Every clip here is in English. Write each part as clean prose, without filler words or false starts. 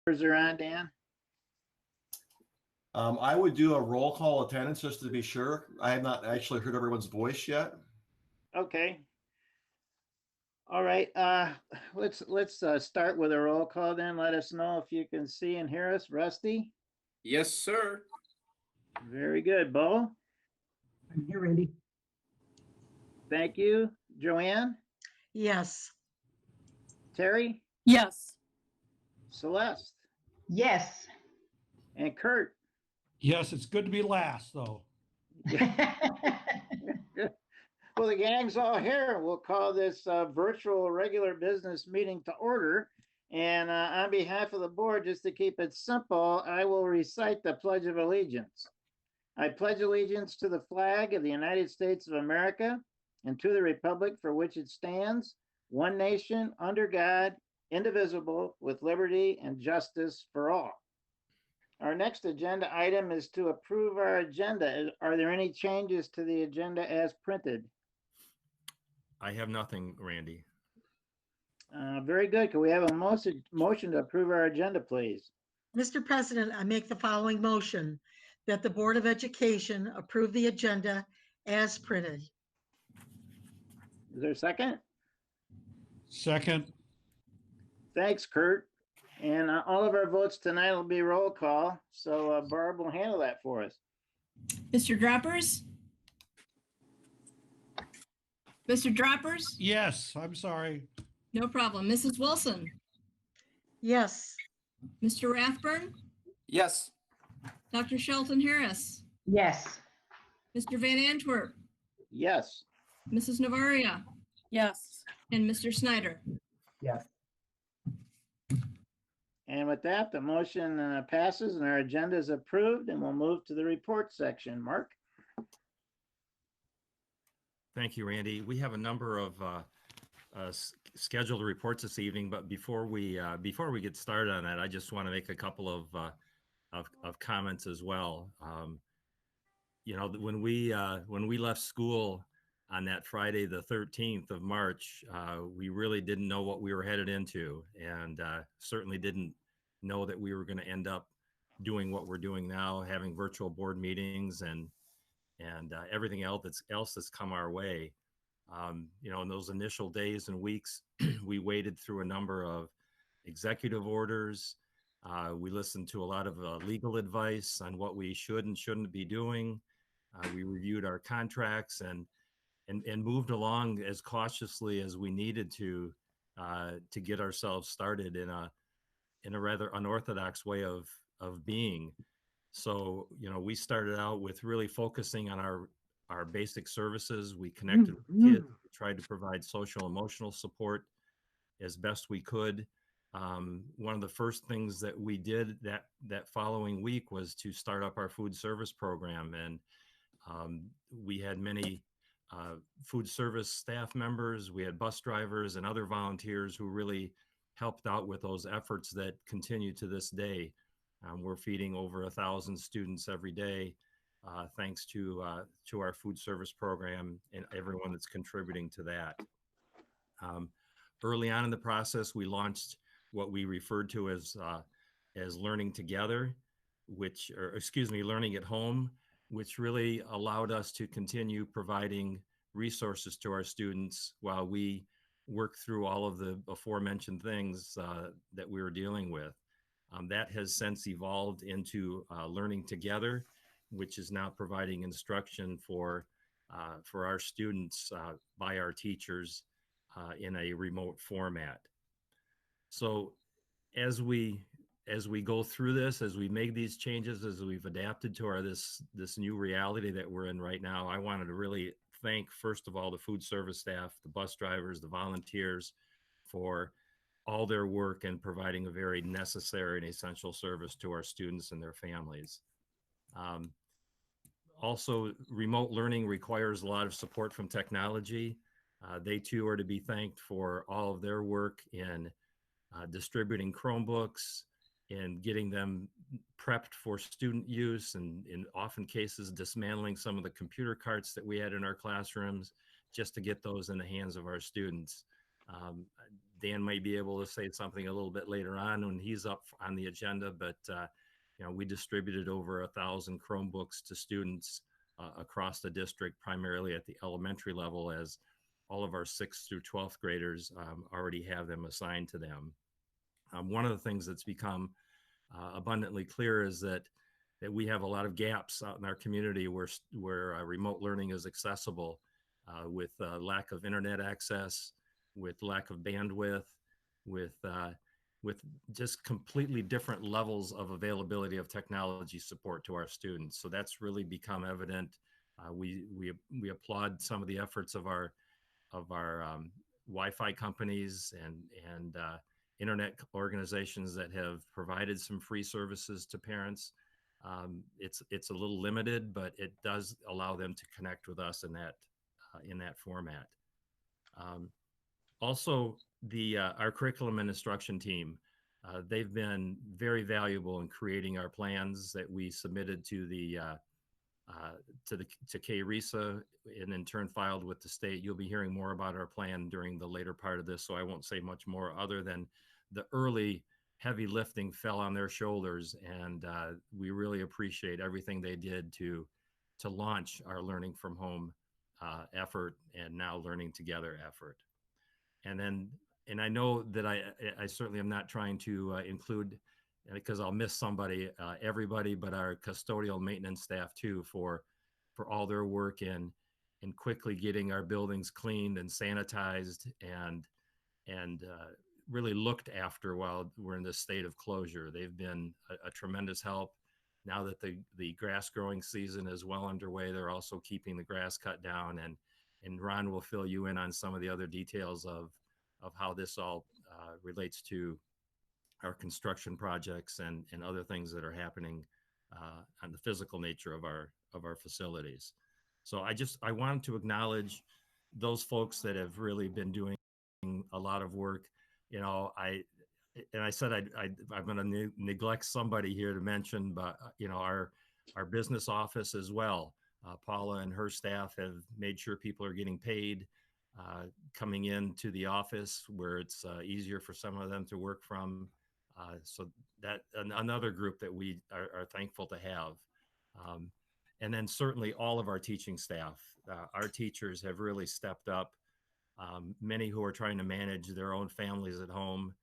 are on, Dan? I would do a roll call attendance just to be sure. I have not actually heard everyone's voice yet. Okay. All right, let's start with a roll call then. Let us know if you can see and hear us. Rusty? Yes, sir. Very good. Bo? I'm here, Randy. Thank you. Joanne? Yes. Terry? Yes. Celeste? Yes. And Kurt? Yes, it's good to be last, though. Well, the gang's all here. We'll call this virtual regular business meeting to order. And on behalf of the board, just to keep it simple, I will recite the Pledge of Allegiance. I pledge allegiance to the flag of the United States of America and to the republic for which it stands, one nation, under God, indivisible, with liberty and justice for all. Our next agenda item is to approve our agenda. Are there any changes to the agenda as printed? I have nothing, Randy. Very good. Can we have a motion to approve our agenda, please? Mr. President, I make the following motion that the Board of Education approve the agenda as printed. Is there a second? Second. Thanks, Kurt. And all of our votes tonight will be roll call. So Barb will handle that for us. Mr. Droppers? Mr. Droppers? Yes, I'm sorry. No problem. Mrs. Wilson? Yes. Mr. Rathburn? Yes. Dr. Shelton Harris? Yes. Mr. Van Antwerp? Yes. Mrs. Navaria? Yes. And Mr. Snyder? Yes. And with that, the motion passes and our agenda is approved, and we'll move to the report section. Mark? Thank you, Randy. We have a number of scheduled reports this evening, but before we get started on that, I just want to make a couple of comments as well. You know, when we left school on that Friday, the 13th of March, we really didn't know what we were headed into, and certainly didn't know that we were going to end up doing what we're doing now, having virtual board meetings and everything else that's come our way. You know, in those initial days and weeks, we waded through a number of executive orders. We listened to a lot of legal advice on what we should and shouldn't be doing. We reviewed our contracts and moved along as cautiously as we needed to get ourselves started in a rather unorthodox way of being. So, you know, we started out with really focusing on our basic services. We connected with kids, tried to provide social emotional support as best we could. One of the first things that we did that following week was to start up our food service program. And we had many food service staff members, we had bus drivers and other volunteers who really helped out with those efforts that continue to this day. We're feeding over 1,000 students every day, thanks to our food service program and everyone that's contributing to that. Early on in the process, we launched what we referred to as learning together, learning at home, which really allowed us to continue providing resources to our students while we work through all of the aforementioned things that we were dealing with. That has since evolved into learning together, which is now providing instruction for our students by our teachers in a remote format. So as we go through this, as we make these changes, as we've adapted to this new reality that we're in right now, I wanted to really thank, first of all, the food service staff, the bus drivers, the volunteers for all their work and providing a very necessary and essential service to our students and their families. Also, remote learning requires a lot of support from technology. They too are to be thanked for all of their work in distributing Chromebooks and getting them prepped for student use, and in often cases dismantling some of the computer carts that we had in our classrooms just to get those in the hands of our students. Dan may be able to say something a little bit later on when he's up on the agenda, but we distributed over 1,000 Chromebooks to students across the district, primarily at the elementary level, as all of our 6th through 12th graders already have them assigned to them. One of the things that's become abundantly clear is that we have a lot of gaps out in our community where remote learning is accessible, with lack of internet access, with lack of bandwidth, with just completely different levels of availability of technology support to our students. So that's really become evident. We applaud some of the efforts of our Wi-Fi companies and internet organizations that have provided some free services to parents. It's a little limited, but it does allow them to connect with us in that format. Also, our curriculum and instruction team, they've been very valuable in creating our plans that we submitted to KRESA and in turn filed with the state. You'll be hearing more about our plan during the later part of this, so I won't say much more other than the early heavy lifting fell on their shoulders, and we really appreciate everything they did to launch our learning from home effort and now learning together effort. And I know that I certainly am not trying to include, because I'll miss somebody, everybody, but our custodial maintenance staff too, for all their work in quickly getting our buildings cleaned and sanitized and really looked after while we're in this state of closure. They've been a tremendous help. Now that the grass growing season is well underway, they're also keeping the grass cut down, and Ron will fill you in on some of the other details of how this all relates to our construction projects and other things that are happening on the physical nature of our facilities. So I wanted to acknowledge those folks that have really been doing a lot of work. I said I'm going to neglect somebody here to mention, but our business office as well. Paula and her staff have made sure people are getting paid, coming into the office where it's easier for some of them to work from. So that another group that we are thankful to have. And then certainly all of our teaching staff. Our teachers have really stepped up. Many who are trying to manage their own families at home,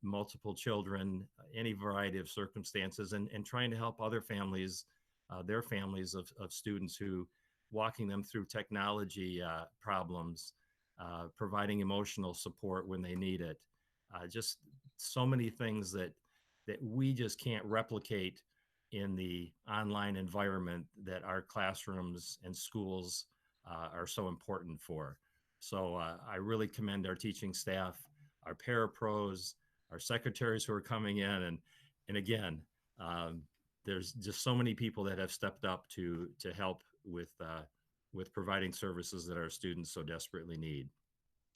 multiple children, any variety of circumstances, and trying to help other families, their families of students who walking them through technology problems, providing emotional support when they need it. Just so many things that we just can't replicate in the online environment that our classrooms and schools are so important for. So I really commend our teaching staff, our parapros, our secretaries who are coming in, and again, there's just so many people that have stepped up to help with providing services that our students so desperately need.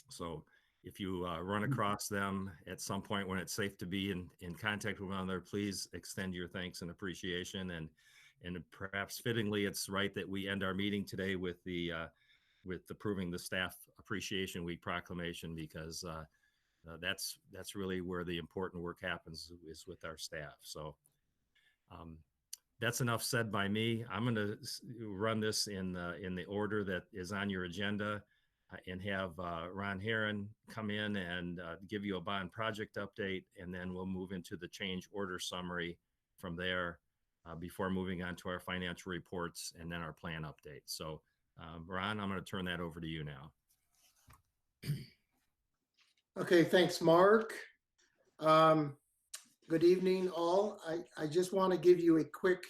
So if you run across them at some point when it's safe to be in contact with one another, please extend your thanks and appreciation. And perhaps fittingly, it's right that we end our meeting today with approving the Staff Appreciation Week proclamation, because that's really where the important work happens, is with our staff. So that's enough said by me. I'm going to run this in the order that is on your agenda, and have Ron Heron come in and give you a bond project update, and then we'll move into the change order summary from there before moving on to our financial reports and then our plan update. So Ron, I'm going to turn that over to you now. Okay, thanks, Mark. Good evening, all. I just want to give you a quick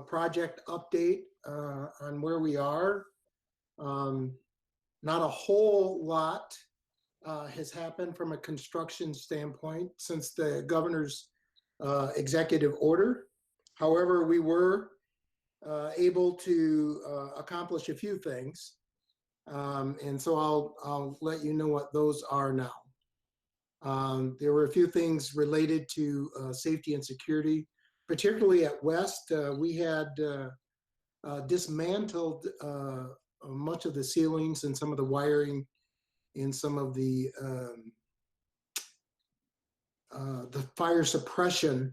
project update on where we are. Not a whole lot has happened from a construction standpoint since the governor's executive order. However, we were able to accomplish a few things. And so I'll let you know what those are now. There were a few things related to safety and security, particularly at West. We had dismantled much of the ceilings and some of the wiring in some of the fire suppression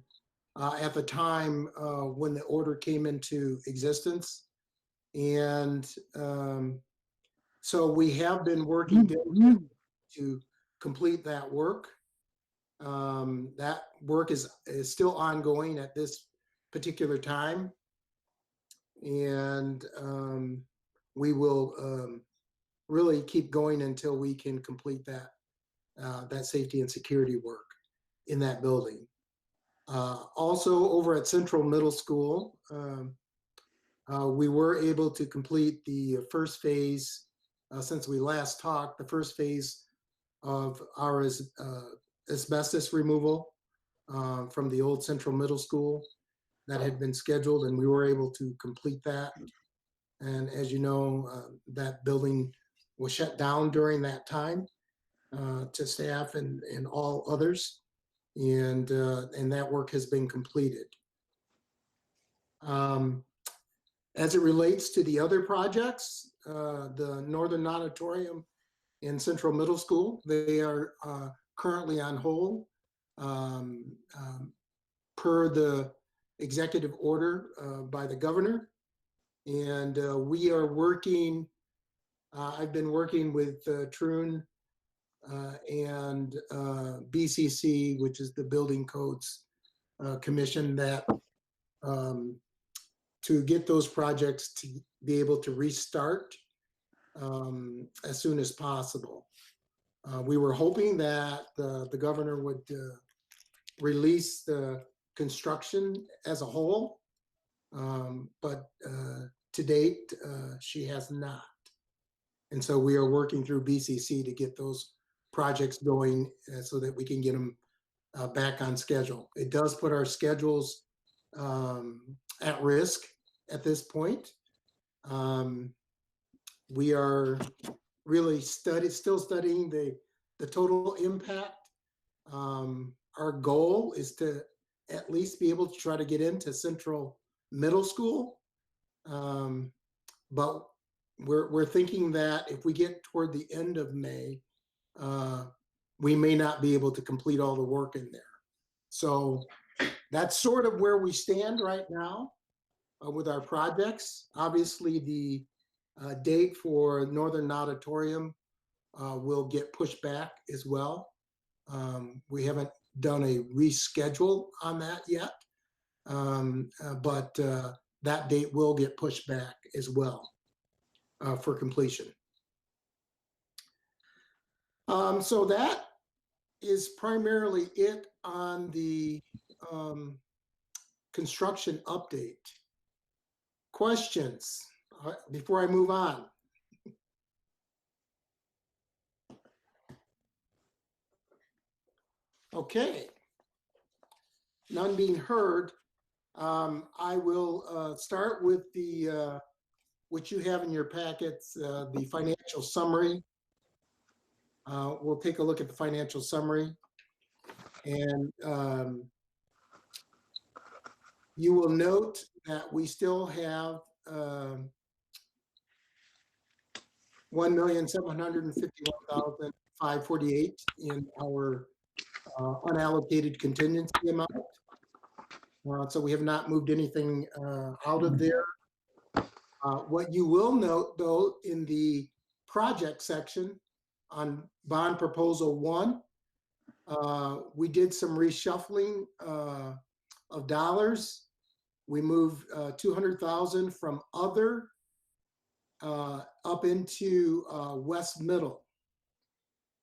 at the time when the order came into existence. And so we have been working diligently to complete that work. That work is still ongoing at this particular time. And we will really keep going until we can complete that safety and security work in that building. Also over at Central Middle School, we were able to complete the first phase, since we last talked, the first phase of our asbestos removal from the old Central Middle School that had been scheduled, and we were able to complete that. And as you know, that building was shut down during that time to staff and all others, and that work has been completed. As it relates to the other projects, the Northern Auditorium and Central Middle School, they are currently on hold per the executive order by the governor. And we are working, I've been working with Troon and BCC, which is the Building Codes Commission, that to get those projects to be able to restart as soon as possible. We were hoping that the governor would release the construction as a whole, but to date, she has not. And so we are working through BCC to get those projects going so that we can get them back on schedule. It does put our schedules at risk at this point. We are really still studying the total impact. Our goal is to at least be able to try to get into Central Middle School. But we're thinking that if we get toward the end of May, we may not be able to complete all the work in there. So that's sort of where we stand right now with our projects. Obviously, the date for Northern Auditorium will get pushed back as well. We haven't done a reschedule on that yet, but that date will get pushed back as well for completion. So that is primarily it on the construction update. Questions before I move on? Okay, none being heard. I will start with the what you have in your packets, the financial summary. We'll take a look at the financial summary, and you will note that we still have $1,751,548 in our unallocated contingency amount. So we have not moved anything out of there. What you will note, though, in the project section on bond proposal 1, we did some reshuffling of dollars. We moved 200,000 from other up into West Middle.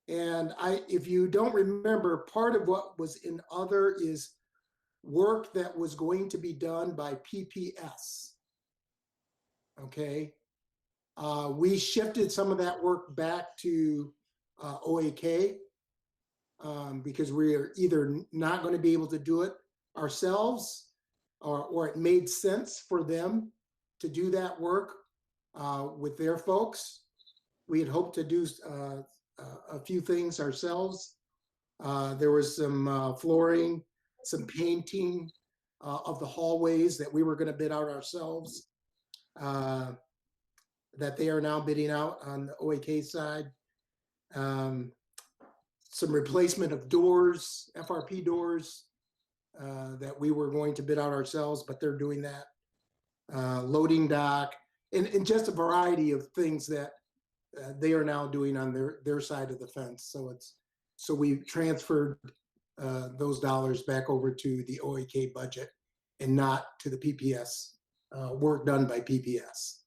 And if you don't remember, part of what was in other is work that was going to be done by PPS. Okay. We shifted some of that work back to OAK because we are either not going to be able to do it ourselves, or it made sense for them to do that work with their folks. We had hoped to do a few things ourselves. There was some flooring, some painting of the hallways that we were going to bid out ourselves, that they are now bidding out on the OAK side. some replacement of doors, FRP doors, that we were going to bid out ourselves, but they're doing that. Loading dock, and just a variety of things that they are now doing on their side of the fence. So we transferred those dollars back over to the OAK budget and not to the PPS, work done by PPS.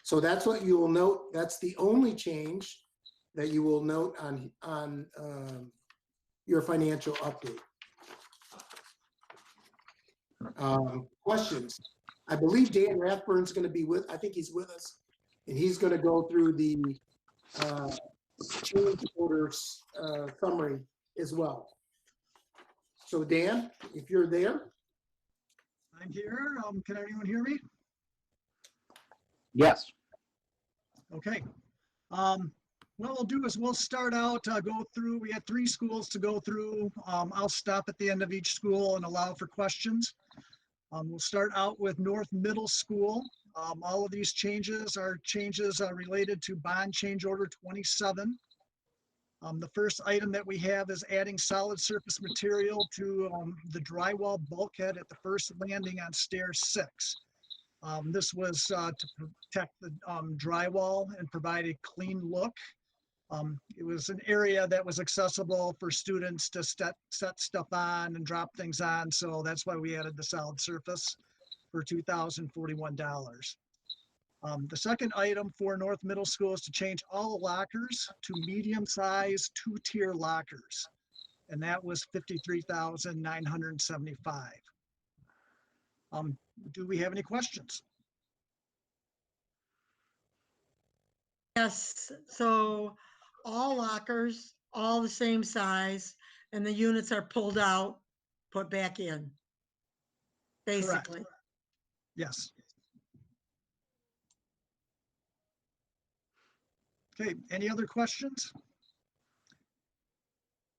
So that's what you will note. That's the only change that you will note on your financial update. Questions? I believe Dan Rathburn's going to be I think he's with us, and he's going to go through the change orders summary as well. So Dan, if you're there. I'm here. Can anyone hear me? Yes. Okay. What we'll do is we'll start out, go through, we had 3 schools to go through. I'll stop at the end of each school and allow for questions. We'll start out with North Middle School. All of these changes are changes related to bond change order 27. The first item that we have is adding solid surface material to the drywall bulkhead at the first landing on Stair 6. This was to protect the drywall and provide a clean look. It was an area that was accessible for students to set stuff on and drop things on. So that's why we added the solid surface for $2,041. The second item for North Middle School is to change all lockers to medium-sized 2-tier lockers. And that was $53,975. Do we have any questions? Yes, so all lockers, all the same size, and the units are pulled out, put back in. Basically. Yes. Okay, any other questions?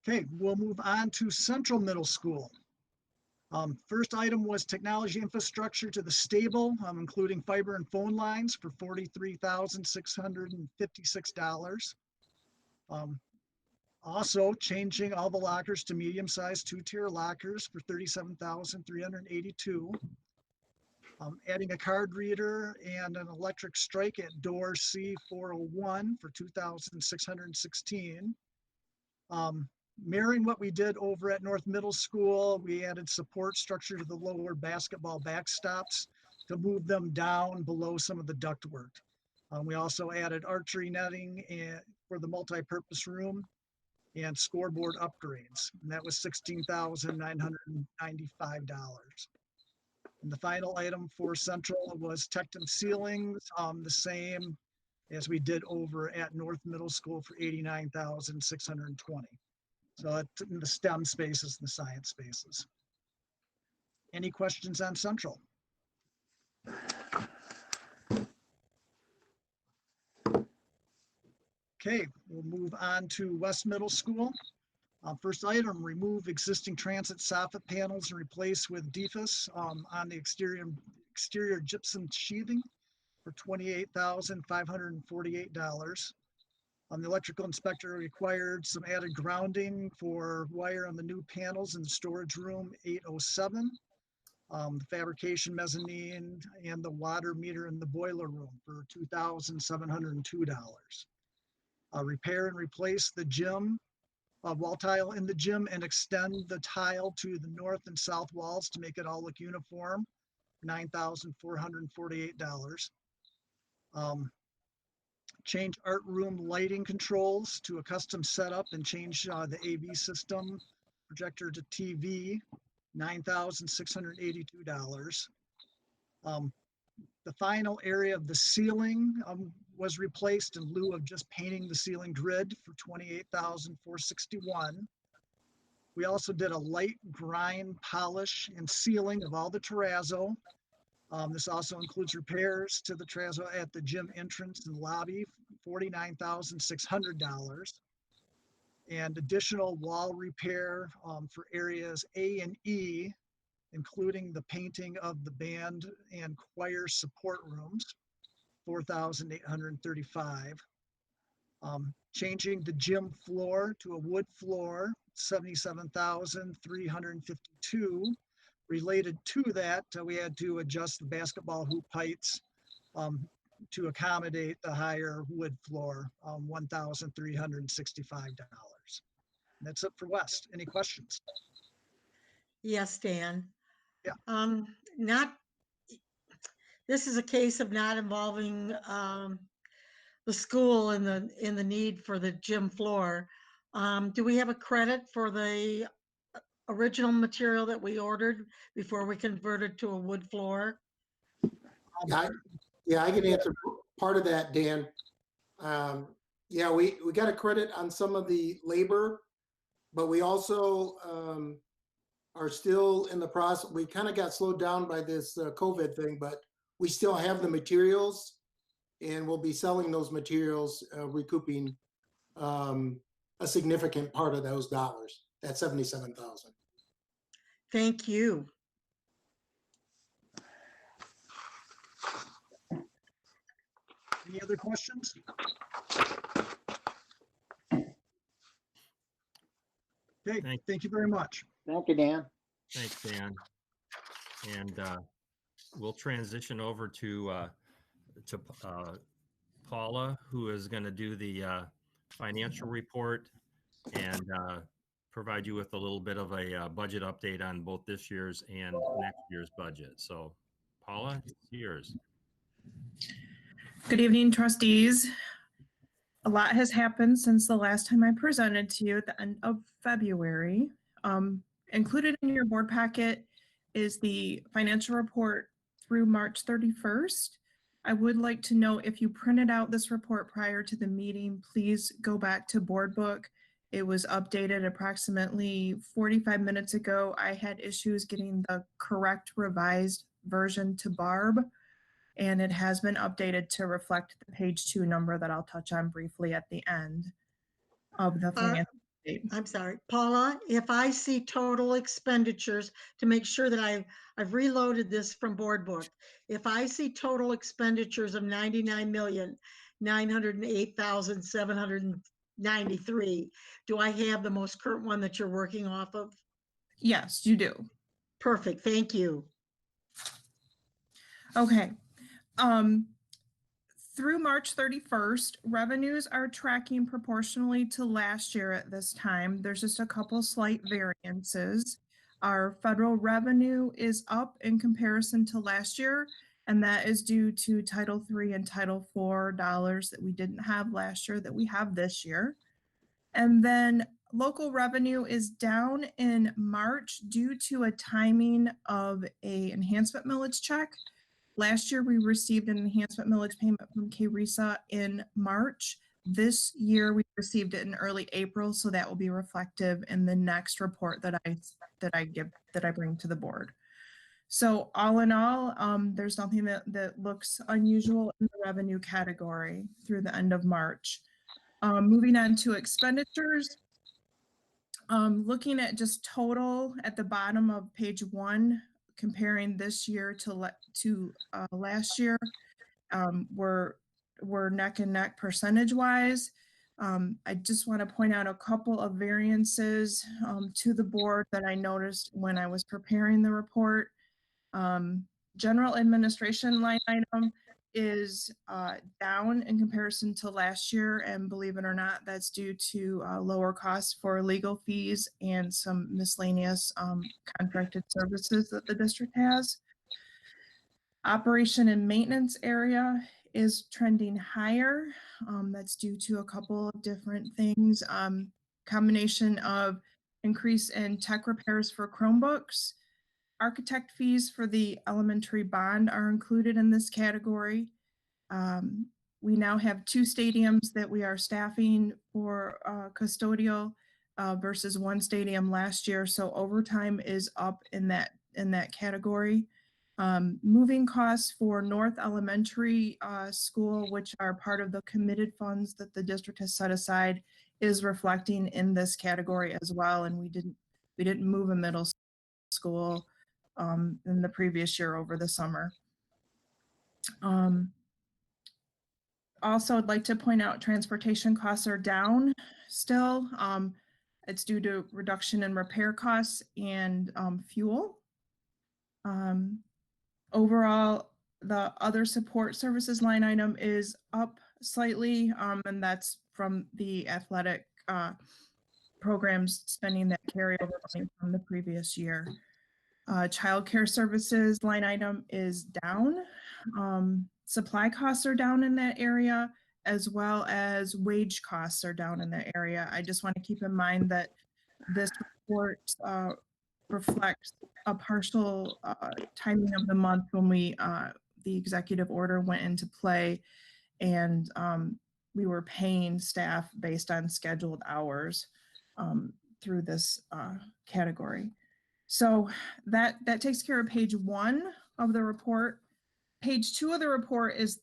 Okay, we'll move on to Central Middle School. First item was technology infrastructure to the stable, including fiber and phone lines for $43,656. Also changing all the lockers to medium-sized 2-tier lockers for $37,382. Adding a card reader and an electric strike at door C401 for $2,616. Mirroring what we did over at North Middle School, we added support structure to the lower basketball backstops to move them down below some of the ductwork. We also added archery netting for the multi-purpose room and scoreboard upgrades, and that was $16,995. And the final item for Central was Tectum ceilings, the same as we did over at North Middle School for $89,620. So it's in the STEM spaces and the science spaces. Any questions on Central? Okay, we'll move on to West Middle School. First item, remove existing transit soffit panels and replace with DFUS on the exterior gypsum sheathing for $28,548. The electrical inspector required some added grounding for wire on the new panels in the storage room 807, the fabrication mezzanine, and the water meter in the boiler room for $2,702. Repair and replace the gym wall tile in the gym and extend the tile to the north and south walls to make it all look uniform, $9,448. Change art room lighting controls to a custom setup and change the AV system projector to TV, $9,682. The final area of the ceiling was replaced in lieu of just painting the ceiling grid for $28,461. We also did a light grind polish and sealing of all the terrazzo. This also includes repairs to the terrazzo at the gym entrance and lobby, $49,600. And additional wall repair for areas A and E, including the painting of the band and choir support rooms, $4,835. Changing the gym floor to a wood floor, 77,352. Related to that, we had to adjust the basketball hoop heights to accommodate the higher wood floor, $1,365. That's it for West. Any questions? Yes, Dan. Yeah. This is a case of not involving, the school in the need for the gym floor. Do we have a credit for the original material that we ordered before we converted to a wood floor? Yeah, I can answer part of that, Dan. Yeah, we got a credit on some of the labor, but we also are still in the process. We kind of got slowed down by this COVID thing, but we still have the materials and we'll be selling those materials, recouping a significant part of those dollars, that 77,000. Thank you. Any other questions? Okay, thank you very much. Thank you, Dan. Thanks, Dan. And we'll transition over to Paula, who is going to do the financial report and provide you with a little bit of a budget update on both this year's and next year's budget. So, Paula, it's yours. Good evening, trustees. A lot has happened since the last time I presented to you at the end of February. Included in your board packet is the financial report through March 31st. I would like to know if you printed out this report prior to the meeting, please go back to board book. It was updated approximately 45 minutes ago. I had issues getting the correct revised version to Barb, and it has been updated to reflect the page 2 number that I'll touch on briefly at the end of the financial update. I'm sorry, Paula, if I see total expenditures, to make sure that I've reloaded this from board book. If I see total expenditures of 99,908,793, do I have the most current one that you're working off of? Yes, you do. Perfect, thank you. Okay. Through March 31st, revenues are tracking proportionally to last year at this time. There's just a couple slight variances. Our federal revenue is up in comparison to last year, and that is due to Title III and Title IV dollars that we didn't have last year that we have this year. And then local revenue is down in March due to a timing of a enhancement millage check. Last year, we received an enhancement millage payment from KRESA in March. This year, we received it in early April, so that will be reflective in the next report that I bring to the board. So all in all, there's nothing that looks unusual in the revenue category through the end of March. Moving on to expenditures, looking at just total at the bottom of page 1, comparing this year to last year, we're neck and neck percentage wise. I just want to point out a couple of variances to the board that I noticed when I was preparing the report. General administration line item is down in comparison to last year, and believe it or not, that's due to lower costs for legal fees and some miscellaneous contracted services that the district has. Operation and maintenance area is trending higher. That's due to a couple of different things. Combination of increase in tech repairs for Chromebooks. Architect fees for the elementary bond are included in this category. We now have 2 stadiums that we are staffing for custodial versus 1 stadium last year. So overtime is up in that category. Moving costs for North Elementary School, which are part of the committed funds that the district has set aside, is reflecting in this category as well. And we didn't move a middle school in the previous year over the summer. Also, I'd like to point out transportation costs are down still. It's due to reduction in repair costs and fuel. Overall, the other support services line item is up slightly, and that's from the athletic programs spending that carryover money from the previous year. Childcare services line item is down. Supply costs are down in that area, as well as wage costs are down in that area. I just want to keep in mind that this report reflects a partial timing of the month when the executive order went into play, and we were paying staff based on scheduled hours through this category. So that takes care of page 1 of the report. Page 2 of the report is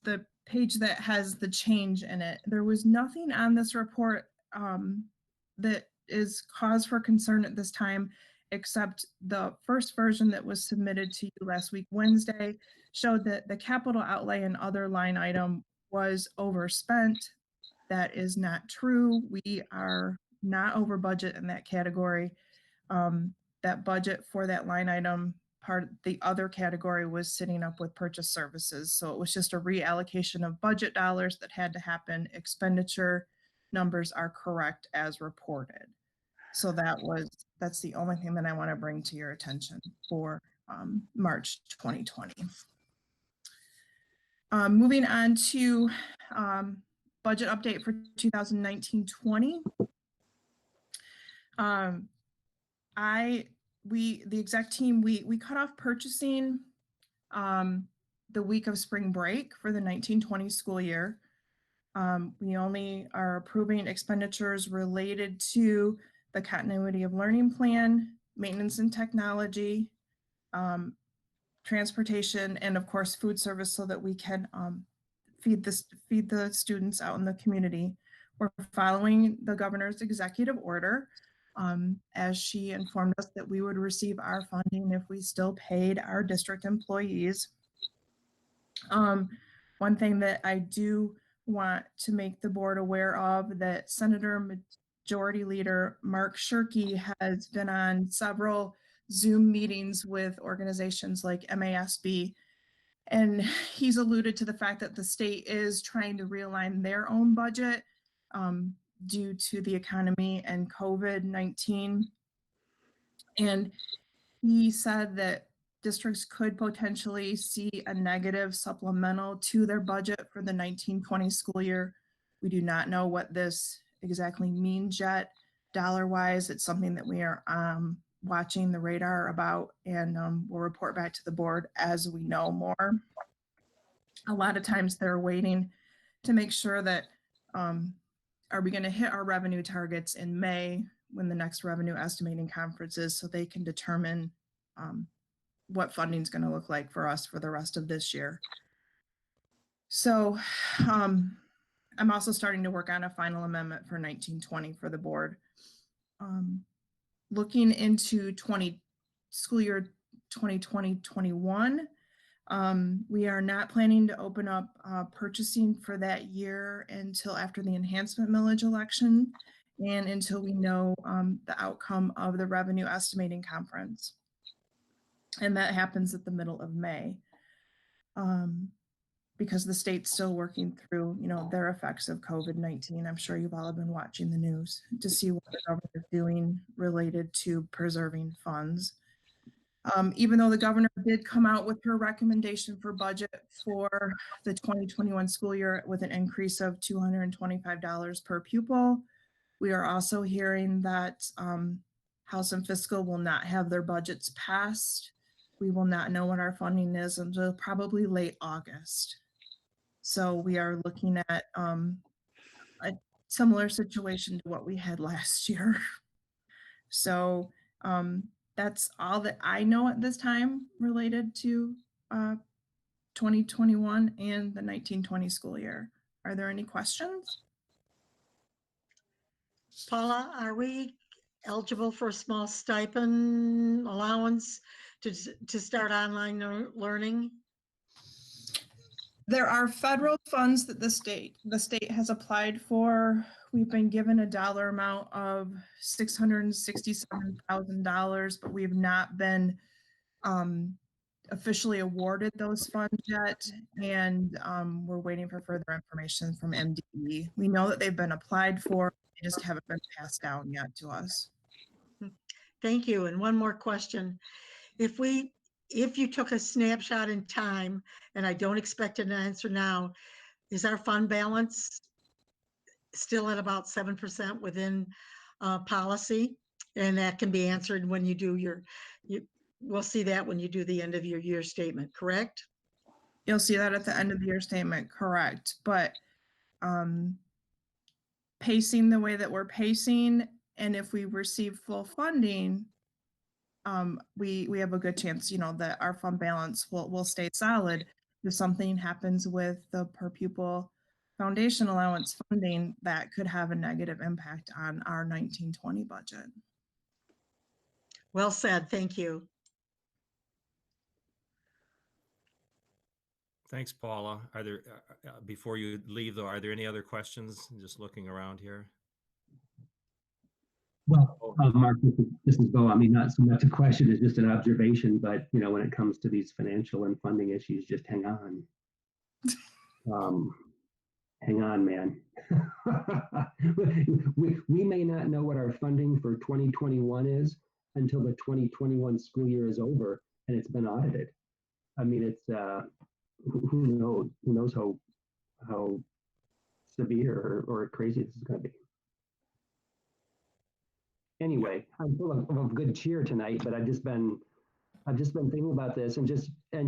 the page that has the change in it. There was nothing on this report that is cause for concern at this time, except the first version that was submitted to you last week, Wednesday, showed that the capital outlay and other line item was overspent. That is not true. We are not over budget in that category. That budget for that line item, the other category was sitting up with purchase services. So it was just a reallocation of budget dollars that had to happen. Expenditure numbers are correct as reported. So that's the only thing that I want to bring to your attention for March 2020. Moving on to budget update for 2019-20. The exec team, we cut off purchasing the week of spring break for the 19-20 school year. We only are approving expenditures related to the continuity of learning plan, maintenance and technology, transportation, and of course food service, so that we can feed the students out in the community. We're following the governor's executive order, as she informed us that we would receive our funding if we still paid our district employees. One thing that I do want to make the board aware of, that Senator Majority Leader Mark Shirkey has been on several Zoom meetings with organizations like MASB, and he's alluded to the fact that the state is trying to realign their own budget due to the economy and COVID-19. And he said that districts could potentially see a negative supplemental to their budget for the 19-20 school year. We do not know what this exactly means yet. Dollar-wise, it's something that we are watching the radar about, and we'll report back to the board as we know more. A lot of times they're waiting to make sure that are we going to hit our revenue targets in May, when the next revenue estimating conference is, so they can determine what funding is going to look like for us for the rest of this year. So I'm also starting to work on a final amendment for 19-20 for the board. Looking into school year 2020-21, we are not planning to open up purchasing for that year until after the enhancement millage election and until we know the outcome of the revenue estimating conference. And that happens at the middle of May, because the state's still working through, their effects of COVID-19. I'm sure you've all been watching the news to see what the government is doing related to preserving funds. Even though the governor did come out with her recommendation for budget for the 2021 school year with an increase of $225 per pupil, we are also hearing that House and Fiscal will not have their budgets passed. We will not know what our funding is until probably late August. So we are looking at a similar situation to what we had last year. So that's all that I know at this time related to 2021 and the 19-20 school year. Are there any questions? Paula, are we eligible for a small stipend allowance to start online learning? There are federal funds that the state has applied for. We've been given a dollar amount of $667,000, but we have not been officially awarded those funds yet. And we're waiting for further information from MDE. We know that they've been applied for, they just haven't been passed down yet to us. Thank you. And one more question. If you took a snapshot in time, and I don't expect an answer now, is our fund balance still at about 7% within policy? And that can be answered when you do we'll see that when you do the end of your year statement, correct? You'll see that at the end of the year statement, correct? But pacing the way that we're pacing, and if we receive full funding, we have a good chance, that our fund balance will stay solid. If something happens with the per pupil foundation allowance funding, that could have a negative impact on our 1920 budget. Well said. Thank you. Thanks, Paula. Are there, before you leave though, are there any other questions? Just looking around here. Well, Mark, this is Bo. I mean, not so much a question, it's just an observation, but when it comes to these financial and funding issues, just hang on. Hang on, man. we may not know what our funding for 2021 is until the 2021 school year is over and it's been audited. I mean, it's who knows how severe or crazy this is going to be. Anyway, I'm full of good cheer tonight, but I've just been thinking about this and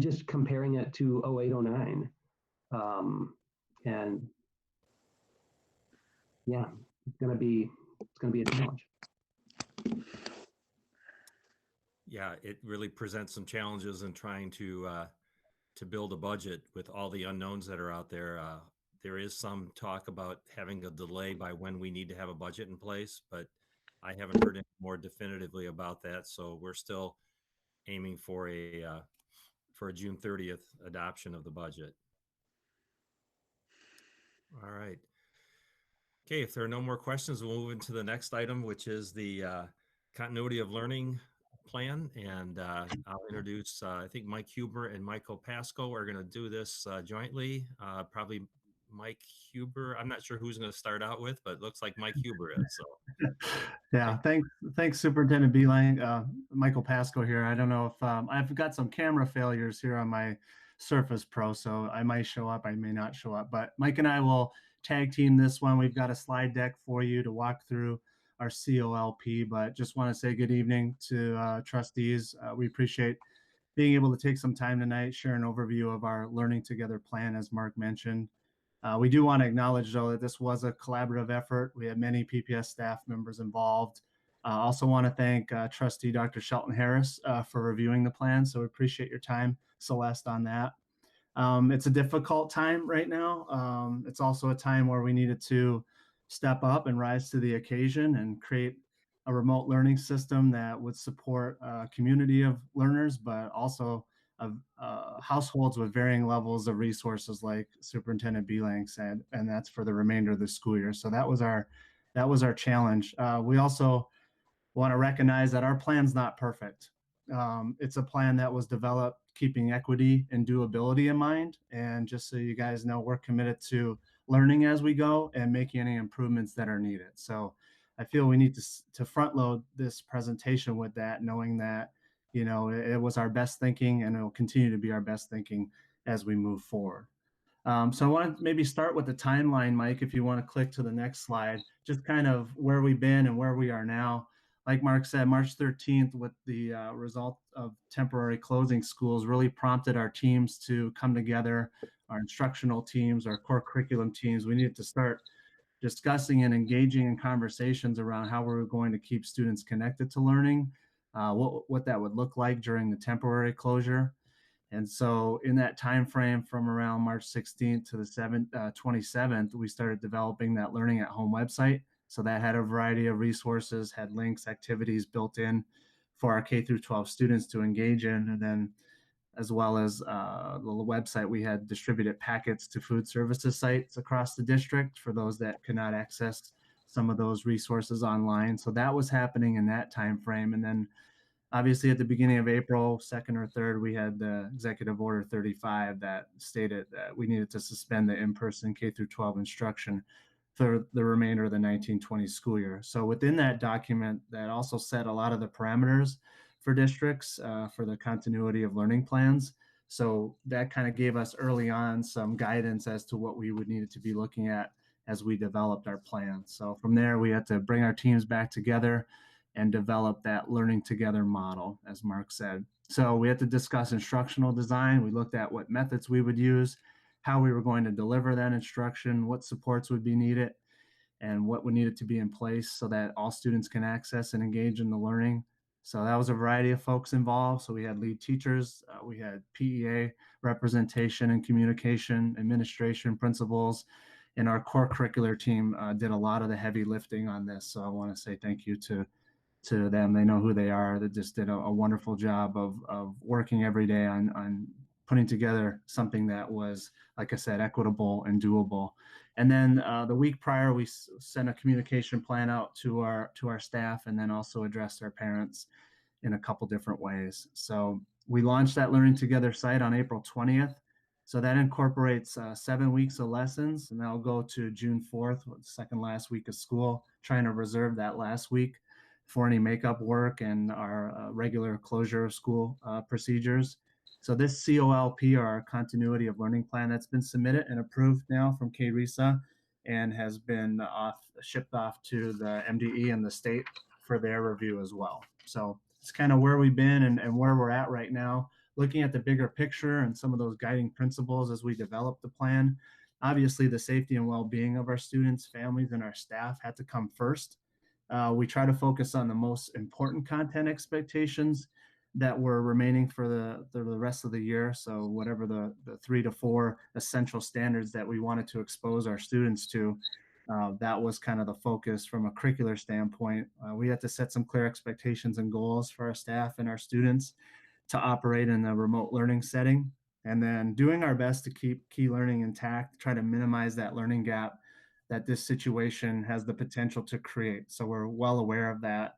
just comparing it to 0809. And yeah, it's gonna be a challenge. Yeah, it really presents some challenges in trying to build a budget with all the unknowns that are out there. There is some talk about having a delay by when we need to have a budget in place, but I haven't heard any more definitively about that. So we're still aiming for a June 30th adoption of the budget. All right. Okay, if there are no more questions, we'll move into the next item, which is the continuity of learning plan. And I'll introduce, I think Mike Huber and Michael Pasco are going to do this jointly. Probably Mike Huber. I'm not sure who's going to start out with, but it looks like Mike Huber is. So. Yeah, thanks, Superintendent Beeline. Michael Pasco here. I don't know if I've got some camera failures here on my Surface Pro, so I might show up, I may not show up. But Mike and I will tag team this one. We've got a slide deck for you to walk through our COLP, but just want to say good evening to trustees. We appreciate being able to take some time tonight, share an overview of our Learning Together plan, as Mark mentioned. We do want to acknowledge, though, that this was a collaborative effort. We had many PPS staff members involved. Also want to thank Trustee Dr. Shelton Harris for reviewing the plan. So we appreciate your time, Celeste, on that. It's a difficult time right now. It's also a time where we needed to step up and rise to the occasion and create a remote learning system that would support a community of learners, but also of households with varying levels of resources, like Superintendent Beeling said, and that's for the remainder of the school year. So that was our challenge. We also want to recognize that our plan's not perfect. It's a plan that was developed keeping equity and doability in mind. And just so you guys know, we're committed to learning as we go and making any improvements that are needed. So I feel we need to front load this presentation with that, knowing that it was our best thinking and it will continue to be our best thinking as we move forward. So I want to maybe start with the timeline, Mike, if you want to click to the next slide, just kind of where we've been and where we are now. Like Mark said, March 13th, with the result of temporary closing schools, really prompted our teams to come together, our instructional teams, our core curriculum teams. We needed to start discussing and engaging in conversations around how we're going to keep students connected to learning, what that would look like during the temporary closure. And so in that time frame from around March 16th to the 27th, we started developing that Learning at Home website. So that had a variety of resources, had links, activities built in for our K through 12 students to engage in. And then as well as the website. We had distributed packets to food services sites across the district for those that could not access some of those resources online. So that was happening in that time frame. And then obviously at the beginning of April 2nd or 3rd, we had the Executive Order 35 that stated that we needed to suspend the in-person K through 12 instruction for the remainder of the 1920 school year. So within that document, that also set a lot of the parameters for districts for the continuity of learning plans. So that kind of gave us early on some guidance as to what we would need to be looking at as we developed our plan. So from there, we had to bring our teams back together and develop that learning together model, as Mark said. So we had to discuss instructional design. We looked at what methods we would use, how we were going to deliver that instruction, what supports would be needed, and what would need to be in place so that all students can access and engage in the learning. So that was a variety of folks involved. So we had lead teachers, we had PEA representation and communication, administration, principals, and our core curricular team did a lot of the heavy lifting on this. So I want to say thank you to them. They know who they are. They just did a wonderful job of working every day on putting together something that was, like I said, equitable and doable. And then the week prior, we sent a communication plan out to our staff, and then also addressed our parents in a couple different ways. So we launched that Learning Together site on April 20th. So that incorporates 7 weeks of lessons, and that'll go to June 4th, the second last week of school, trying to reserve that last week for any makeup work and our regular closure of school procedures. So this COLP, our continuity of learning plan, that's been submitted and approved now from KRESA and has been shipped off to the MDE and the state for their review as well. So it's kind of where we've been and where we're at right now, looking at the bigger picture and some of those guiding principles as we develop the plan. Obviously, the safety and well-being of our students, families, and our staff had to come first. We try to focus on the most important content expectations that were remaining for the rest of the year. So whatever the 3 to 4 essential standards that we wanted to expose our students to, that was kind of the focus from a curricular standpoint. We had to set some clear expectations and goals for our staff and our students to operate in a remote learning setting, and then doing our best to keep key learning intact, try to minimize that learning gap that this situation has the potential to create. So we're well aware of that.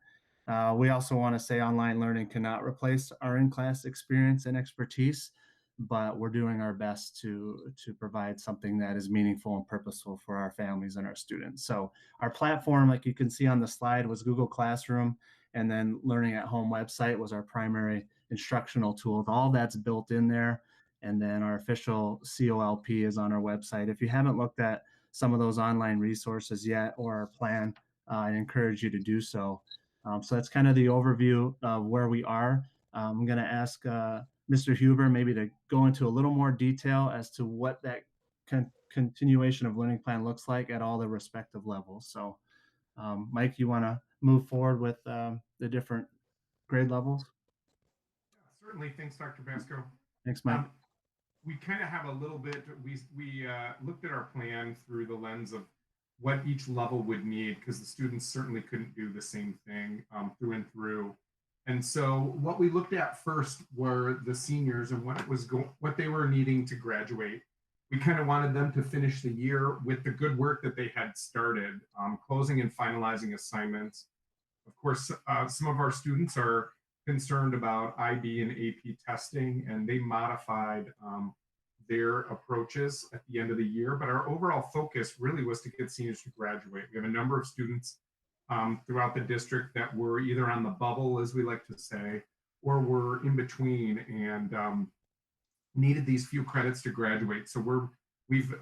We also want to say online learning cannot replace our in-class experience and expertise, but we're doing our best to provide something that is meaningful and purposeful for our families and our students. So our platform, like you can see on the slide, was Google Classroom, and then Learning at Home website was our primary instructional tool. All that's built in there. And then our official COLP is on our website. If you haven't looked at some of those online resources yet or our plan, I encourage you to do so. So that's kind of the overview of where we are. I'm going to ask Mr. Huber maybe to go into a little more detail as to what that continuation of learning plan looks like at all the respective levels. So Mike, you want to move forward with the different grade levels? Certainly. Thanks, Dr. Basco. Thanks, Mike. We kind of have a little bit, we looked at our plan through the lens of what each level would need, because the students certainly couldn't do the same thing through and through. And so what we looked at first were the seniors and what they were needing to graduate. We kind of wanted them to finish the year with the good work that they had started, closing and finalizing assignments. Of course, some of our students are concerned about IB and AP testing, and they modified their approaches at the end of the year. But our overall focus really was to get seniors to graduate. We have a number of students throughout the district that were either on the bubble, as we like to say, or were in between and needed these few credits to graduate. So we've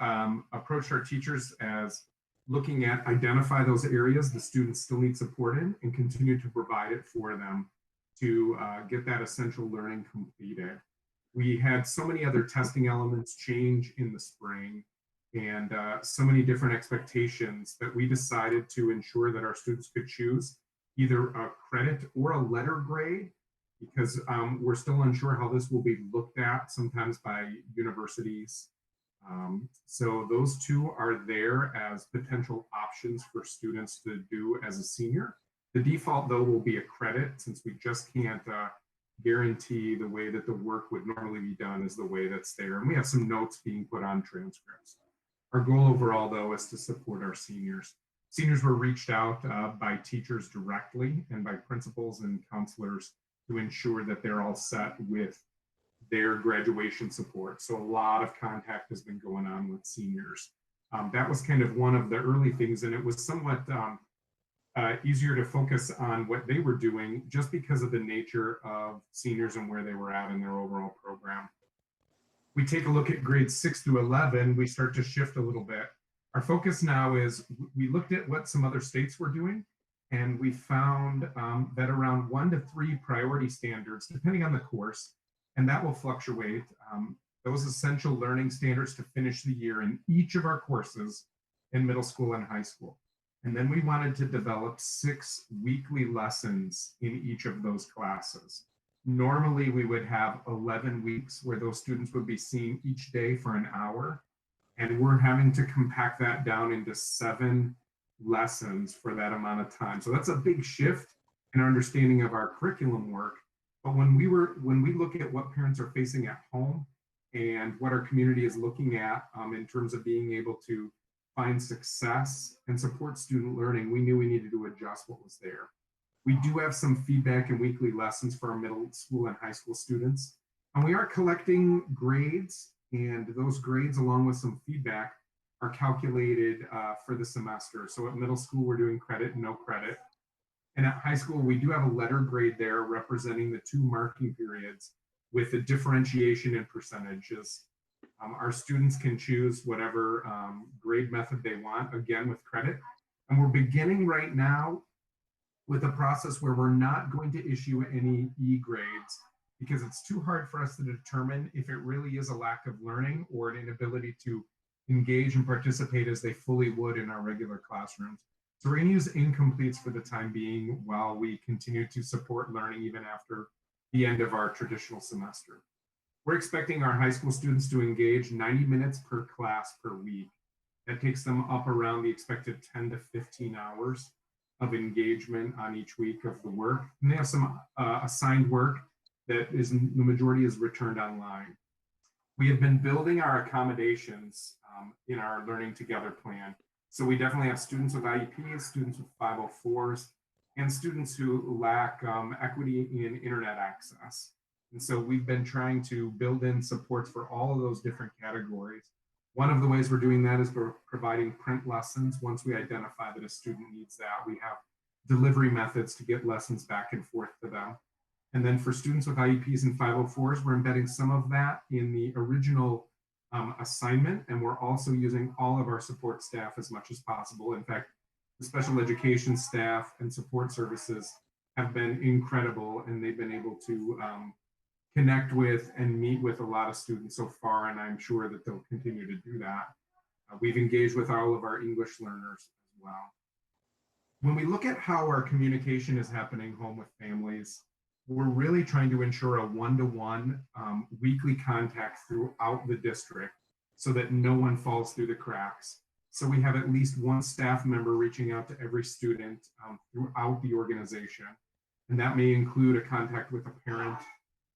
approached our teachers as looking at identify those areas the students still need support in and continue to provide it for them to get that essential learning completed. We had so many other testing elements change in the spring and so many different expectations that we decided to ensure that our students could choose either a credit or a letter grade, because we're still unsure how this will be looked at sometimes by universities. So those two are there as potential options for students to do as a senior. The default, though, will be a credit, since we just can't guarantee the way that the work would normally be done is the way that's there. And we have some notes being put on transcripts. Our goal overall, though, is to support our seniors. Seniors were reached out by teachers directly and by principals and counselors to ensure that they're all set with their graduation support. So a lot of contact has been going on with seniors. That was kind of one of the early things, and it was somewhat easier to focus on what they were doing just because of the nature of seniors and where they were at in their overall program. We take a look at grades 6 through 11, we start to shift a little bit. Our focus now is we looked at what some other states were doing, and we found that around 1 to 3 priority standards, depending on the course, and that will fluctuate, those essential learning standards to finish the year in each of our courses in middle school and high school. And then we wanted to develop 6 weekly lessons in each of those classes. Normally, we would have 11 weeks where those students would be seen each day for an hour. And we're having to compact that down into 7 lessons for that amount of time. So that's a big shift in our understanding of our curriculum work. But when we look at what parents are facing at home and what our community is looking at in terms of being able to find success and support student learning, we knew we needed to adjust what was there. We do have some feedback and weekly lessons for our middle school and high school students. And we are collecting grades, and those grades, along with some feedback, are calculated for the semester. So at middle school, we're doing credit and no credit. And at high school, we do have a letter grade there representing the 2 marking periods with a differentiation in percentages. Our students can choose whatever grade method they want, again with credit. And we're beginning right now with a process where we're not going to issue any E grades because it's too hard for us to determine if it really is a lack of learning or an inability to engage and participate as they fully would in our regular classrooms. So we're going to use incompletes for the time being while we continue to support learning even after the end of our traditional semester. We're expecting our high school students to engage 90 minutes per class per week. That takes them up around the expected 10 to 15 hours of engagement on each week of the work. And they have some assigned work that is, the majority is returned online. We have been building our accommodations in our Learning Together plan. So we definitely have students with IEPs, students with 504s, and students who lack equity in internet access. And so we've been trying to build in supports for all of those different categories. One of the ways we're doing that is we're providing print lessons. Once we identify that a student needs that, we have delivery methods to get lessons back and forth to them. And then for students with IEPs and 504s, we're embedding some of that in the original assignment, and we're also using all of our support staff as much as possible. In fact, the special education staff and support services have been incredible, and they've been able to connect with and meet with a lot of students so far, and I'm sure that they'll continue to do that. We've engaged with all of our English learners as well. When we look at how our communication is happening home with families, we're really trying to ensure a one-to-one weekly contact throughout the district so that no one falls through the cracks. So we have at least one staff member reaching out to every student throughout the organization. And that may include a contact with a parent.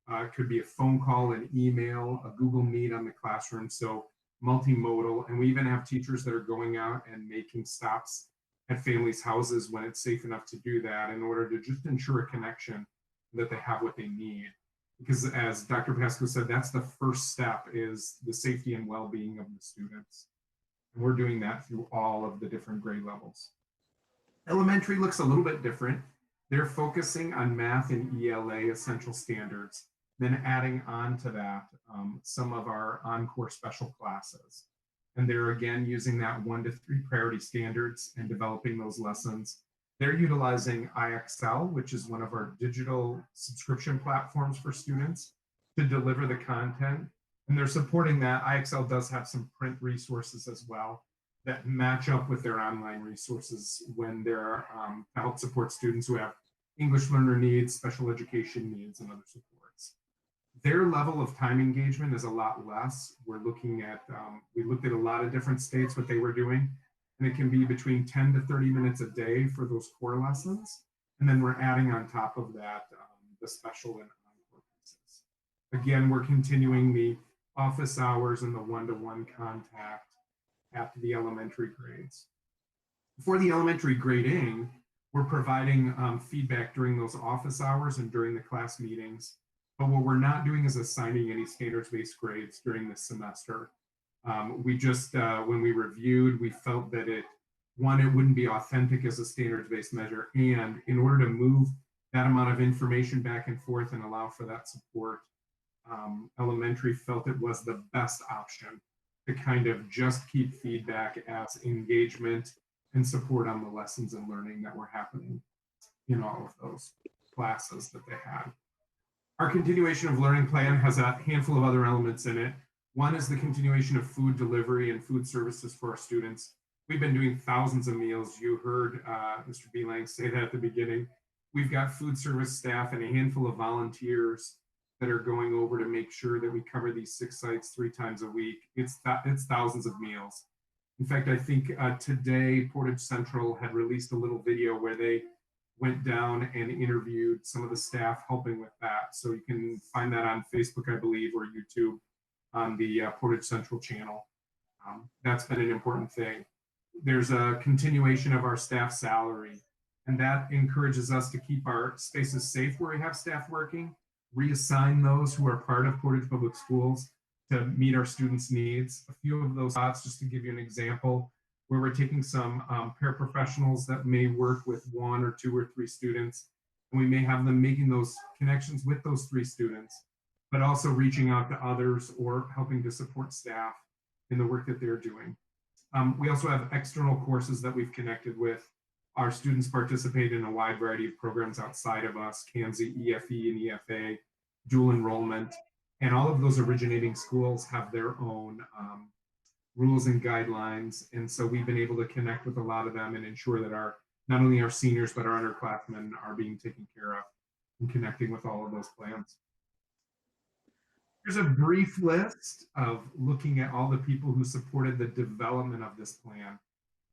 It could be a phone call, an email, a Google Meet on the classroom. So multimodal. And we even have teachers that are going out and making stops at families' houses when it's safe enough to do that in order to just ensure a connection that they have what they need. Because as Dr. Pasco said, that's the first step, is the safety and well-being of the students. And we're doing that through all of the different grade levels. Elementary looks a little bit different. They're focusing on math and ELA essential standards, then adding on to that some of our encore special classes. And they're again using that 1 to 3 priority standards and developing those lessons. They're utilizing IXL, which is one of our digital subscription platforms for students, to deliver the content. And they're supporting that. IXL does have some print resources as well that match up with their online resources when they're to help support students who have English learner needs, special education needs, and other supports. Their level of time engagement is a lot less. We're looking at, we looked at a lot of different states, what they were doing, and it can be between 10 to 30 minutes a day for those core lessons. And then we're adding on top of that the special and encore Again, we're continuing the office hours and the one-to-one contact at the elementary grades. For the elementary grading, we're providing feedback during those office hours and during the class meetings. But what we're not doing is assigning any standards-based grades during this semester. We just, when we reviewed, we felt that it wouldn't be authentic as a standards-based measure. And in order to move that amount of information back and forth and allow for that support, elementary felt it was the best option to kind of just keep feedback as engagement and support on the lessons and learning that were happening in all of those classes that they had. Our continuation of learning plan has a handful of other elements in it. One is the continuation of food delivery and food services for our students. We've been doing thousands of meals. You heard Mr. Beelang say that at the beginning. We've got food service staff and a handful of volunteers that are going over to make sure that we cover these 6 sites 3 times a week. It's thousands of meals. In fact, I think today Portage Central had released a little video where they went down and interviewed some of the staff helping with that. So you can find that on Facebook, I believe, or YouTube on the Portage Central channel. That's been an important thing. There's a continuation of our staff salary, and that encourages us to keep our spaces safe where we have staff working, reassign those who are part of Portage Public Schools to meet our students' needs. A few of those spots, just to give you an example, where we're taking some paraprofessionals that may work with 1 or 2 or 3 students, and we may have them making those connections with those 3 students, but also reaching out to others or helping to support staff in the work that they're doing. We also have external courses that we've connected with. Our students participate in a wide variety of programs outside of us, CAMSI, EFE, and EFA, dual enrollment, and all of those originating schools have their own rules and guidelines. And so we've been able to connect with a lot of them and ensure that not only our seniors, but our underclassmen are being taken care of and connecting with all of those plans. Here's a brief list of looking at all the people who supported the development of this plan.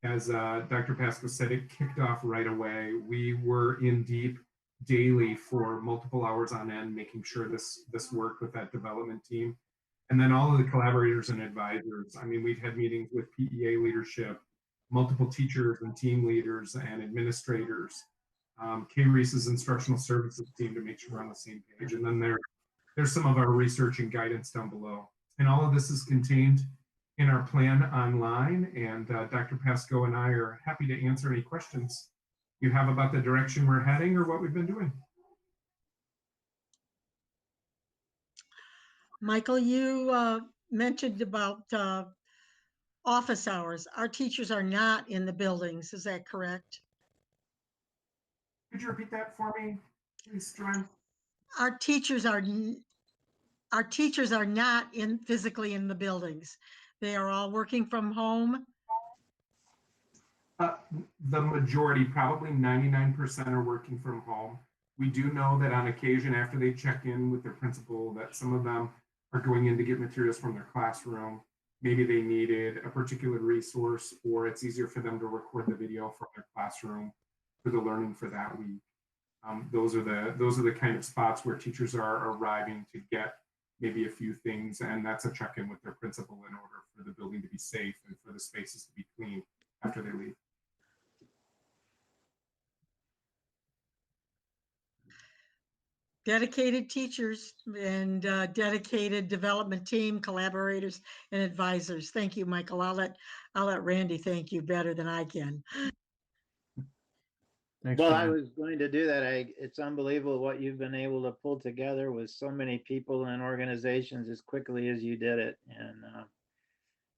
As Dr. Pasco said, it kicked off right away. We were in deep daily for multiple hours on end, making sure this worked with that development team. And then all of the collaborators and advisors. I mean, we've had meetings with PEA leadership, multiple teachers and team leaders and administrators, K-REIS's instructional services team to make sure we're on the same page. And then there's some of our research and guidance down below. And all of this is contained in our plan online. And Dr. Pasco and I are happy to answer any questions you have about the direction we're heading or what we've been doing. Michael, you mentioned about office hours. Our teachers are not in the buildings. Is that correct? Could you repeat that for me, please, Joanne? Our teachers are not physically in the buildings. They are all working from home. The majority, probably 99%, are working from home. We do know that on occasion after they check in with their principal that some of them are going in to get materials from their classroom. Maybe they needed a particular resource, or it's easier for them to record the video from their classroom for the learning for that week. Those are the kind of spots where teachers are arriving to get maybe a few things, and that's a check-in with their principal in order for the building to be safe and for the spaces to be clean after they leave. Dedicated teachers and dedicated development team, collaborators and advisors. Thank you, Michael. I'll let Randy thank you better than I can. Thanks, Well, John. I was going to do that. It's unbelievable what you've been able to pull together with so many people and organizations as quickly as you did it. And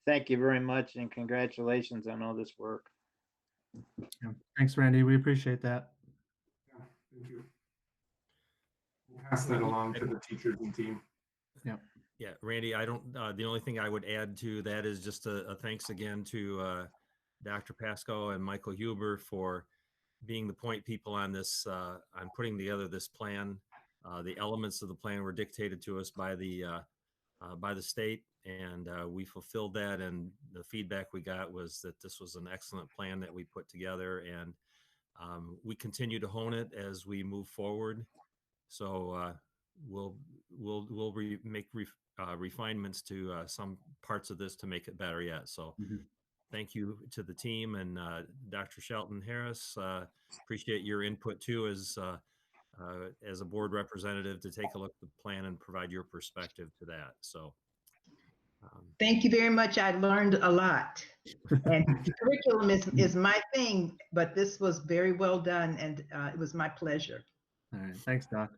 thank you very much and congratulations on all this work. Yeah. Thanks, Randy. We appreciate that. Yeah, thank you. We'll pass that along to the teachers and team. Yeah, Randy, I don't, the only thing I would add to that is just a thanks again to Dr. Pasco and Michael Huber for being the point people on this, on putting together this plan. The elements of the plan were dictated to us by the state, and we fulfilled that. And the feedback we got was that this was an excellent plan that we put together, and we continue to hone it as we move forward. So make refinements to some parts of this to make it better yet. So thank you to the team and Dr. Shelton Harris. Appreciate your input too as a board representative to take a look at the plan and provide your perspective to that. So Thank you very much. I learned a lot. And curriculum is my thing, but this was very well done, and it was my pleasure. All right, thanks, Doc.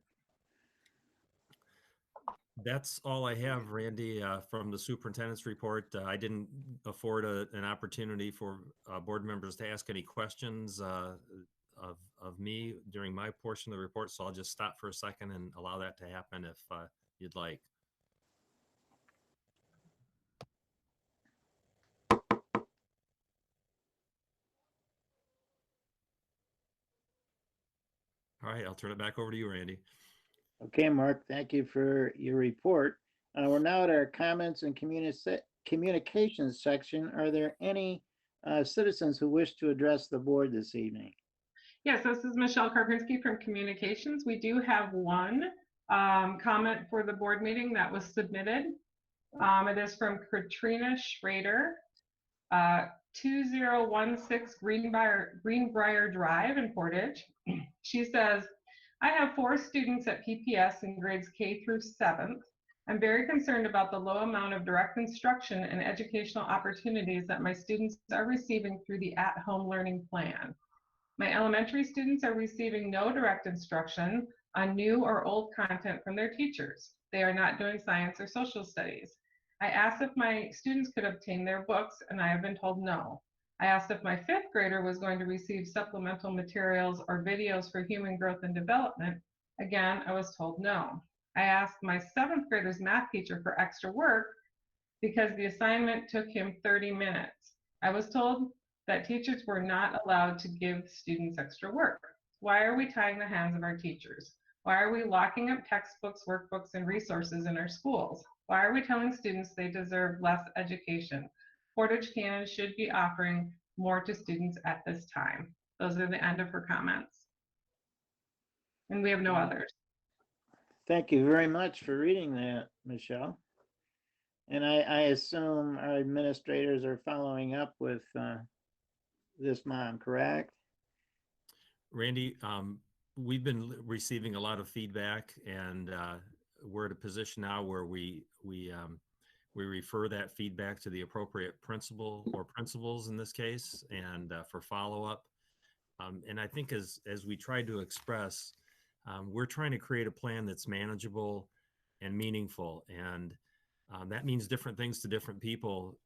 that's all I have, Randy, from the superintendent's report. I didn't afford an opportunity for board members to ask any questions of me during my portion of the report, so I'll just stop for a second and allow that to happen if you'd like. All right, I'll turn it back over to you, Randy. Okay, Mark, thank you for your report. We're now at our comments and communications section. Are there any citizens who wish to address the board this evening? Yes, this is Michelle Karpinski from Communications. We do have one comment for the board meeting that was submitted. It is from Katrina Schrader, 2016 Greenbrier Drive in Portage. She says, I have 4 students at PPS in grades K through 7th. I'm very concerned about the low amount of direct instruction and educational opportunities that my students are receiving through the at-home learning plan. My elementary students are receiving no direct instruction on new or old content from their teachers. They are not doing science or social studies. I asked if my students could obtain their books, and I have been told no. I asked if my 5th grader was going to receive supplemental materials or videos for human growth and development. Again, I was told no. I asked my 7th grader's math teacher for extra work because the assignment took him 30 minutes. I was told that teachers were not allowed to give students extra work. Why are we tying the hands of our teachers? Why are we locking up textbooks, workbooks, and resources in our schools? Why are we telling students they deserve less education? Portage Canyon should be offering more to students at this time. Those are the end of her comments. And we have no others. Thank you very much for reading that, Michelle. And I assume our administrators are following up with this mom, correct? Randy, we've been receiving a lot of feedback, and we're at a position now where we refer that feedback to the appropriate principal or principals in this case, and for follow-up. And I think as we tried to express, we're trying to create a plan that's manageable and meaningful, and that means different things to different people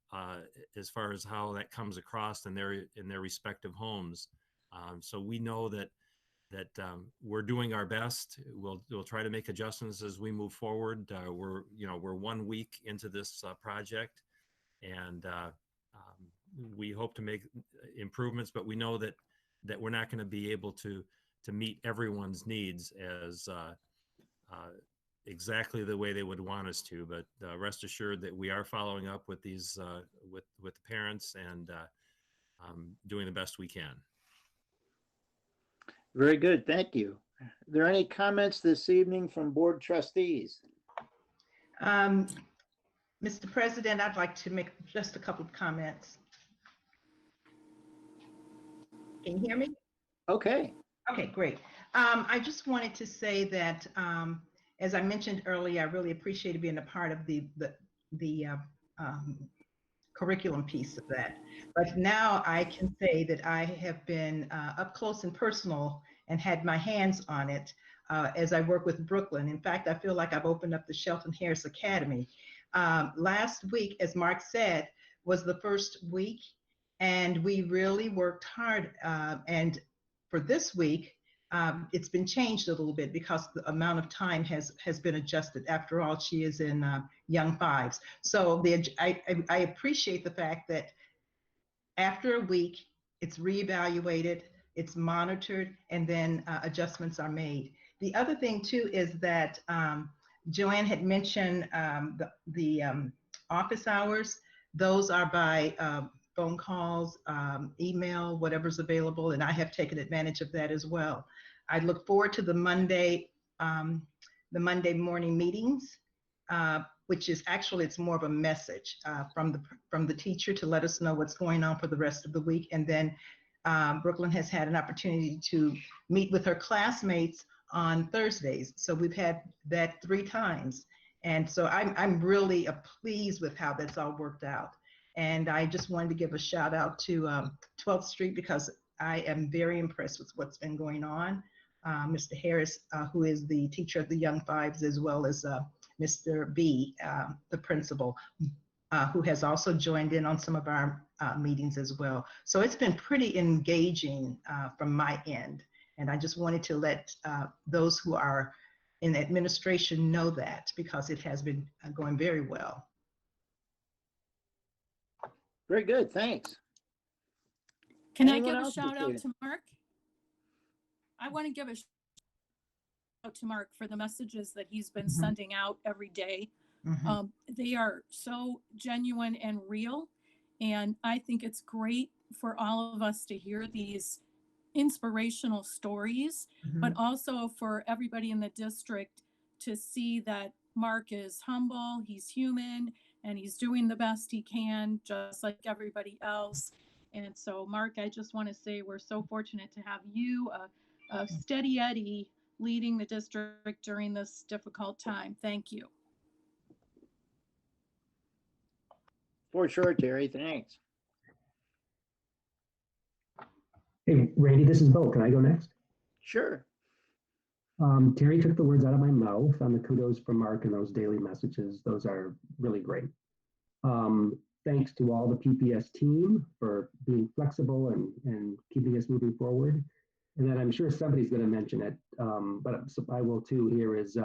as far as how that comes across in their respective homes. So we know that we're doing our best. We'll try to make adjustments as we move forward. We're 1 week into this project, and we hope to make improvements, but we know that we're not going to be able to meet everyone's needs as exactly the way they would want us to. But rest assured that we are following up with these with the parents and doing the best we can. Very good, thank you. Are there any comments this evening from board trustees? Mr. President, I'd like to make just a couple of comments. Can you hear me? Okay. Okay, great. I just wanted to say that, as I mentioned earlier, I really appreciated being a part of the curriculum piece of that. But now I can say that I have been up close and personal and had my hands on it as I work with Brooklyn. In fact, I feel like I've opened up the Shelton Harris Academy. Last week, as Mark said, was the first week, and we really worked hard. And for this week, it's been changed a little bit because the amount of time has been adjusted. After all, she is in young 5s. So I appreciate the fact that after a week, it's reevaluated, it's monitored, and then adjustments are made. The other thing too is that Joanne had mentioned the office hours. Those are by phone calls, email, whatever's available, and I have taken advantage of that as well. I look forward to the Monday the Monday morning meetings, which is actually, it's more of a message from the teacher to let us know what's going on for the rest of the week. And then Brooklyn has had an opportunity to meet with her classmates on Thursdays. So we've had that 3 times. And so I'm really pleased with how that's all worked out. And I just wanted to give a shout out to 12th Street because I am very impressed with what's been going on. Mr. Harris, who is the teacher of the Young Fives, as well as Mr. B, the principal, who has also joined in on some of our meetings as well. So it's been pretty engaging from my end. And I just wanted to let those who are in administration know that, because it has been going very well. Very good, thanks. Can I Anyone give a else shout this out evening? to Mark? I want to give a shout out to Mark for the messages that he's been sending out every day. They are so genuine and real. And I think it's great for all of us to hear these inspirational stories, but also for everybody in the district to see that Mark is humble, he's human, and he's doing the best he can, just like everybody else. And so, Mark, I just want to say we're so fortunate to have you, a steady Eddie, leading the district during this difficult time. Thank you. For sure, Terry, thanks. Hey, Randy, this is Bo. Can I go next? Sure. Terry took the words out of my mouth on the kudos from Mark and those daily messages. Those are really great. Thanks to all the PPS team for being flexible and keeping us moving forward. And then I'm sure somebody's going to mention it, but I will too here is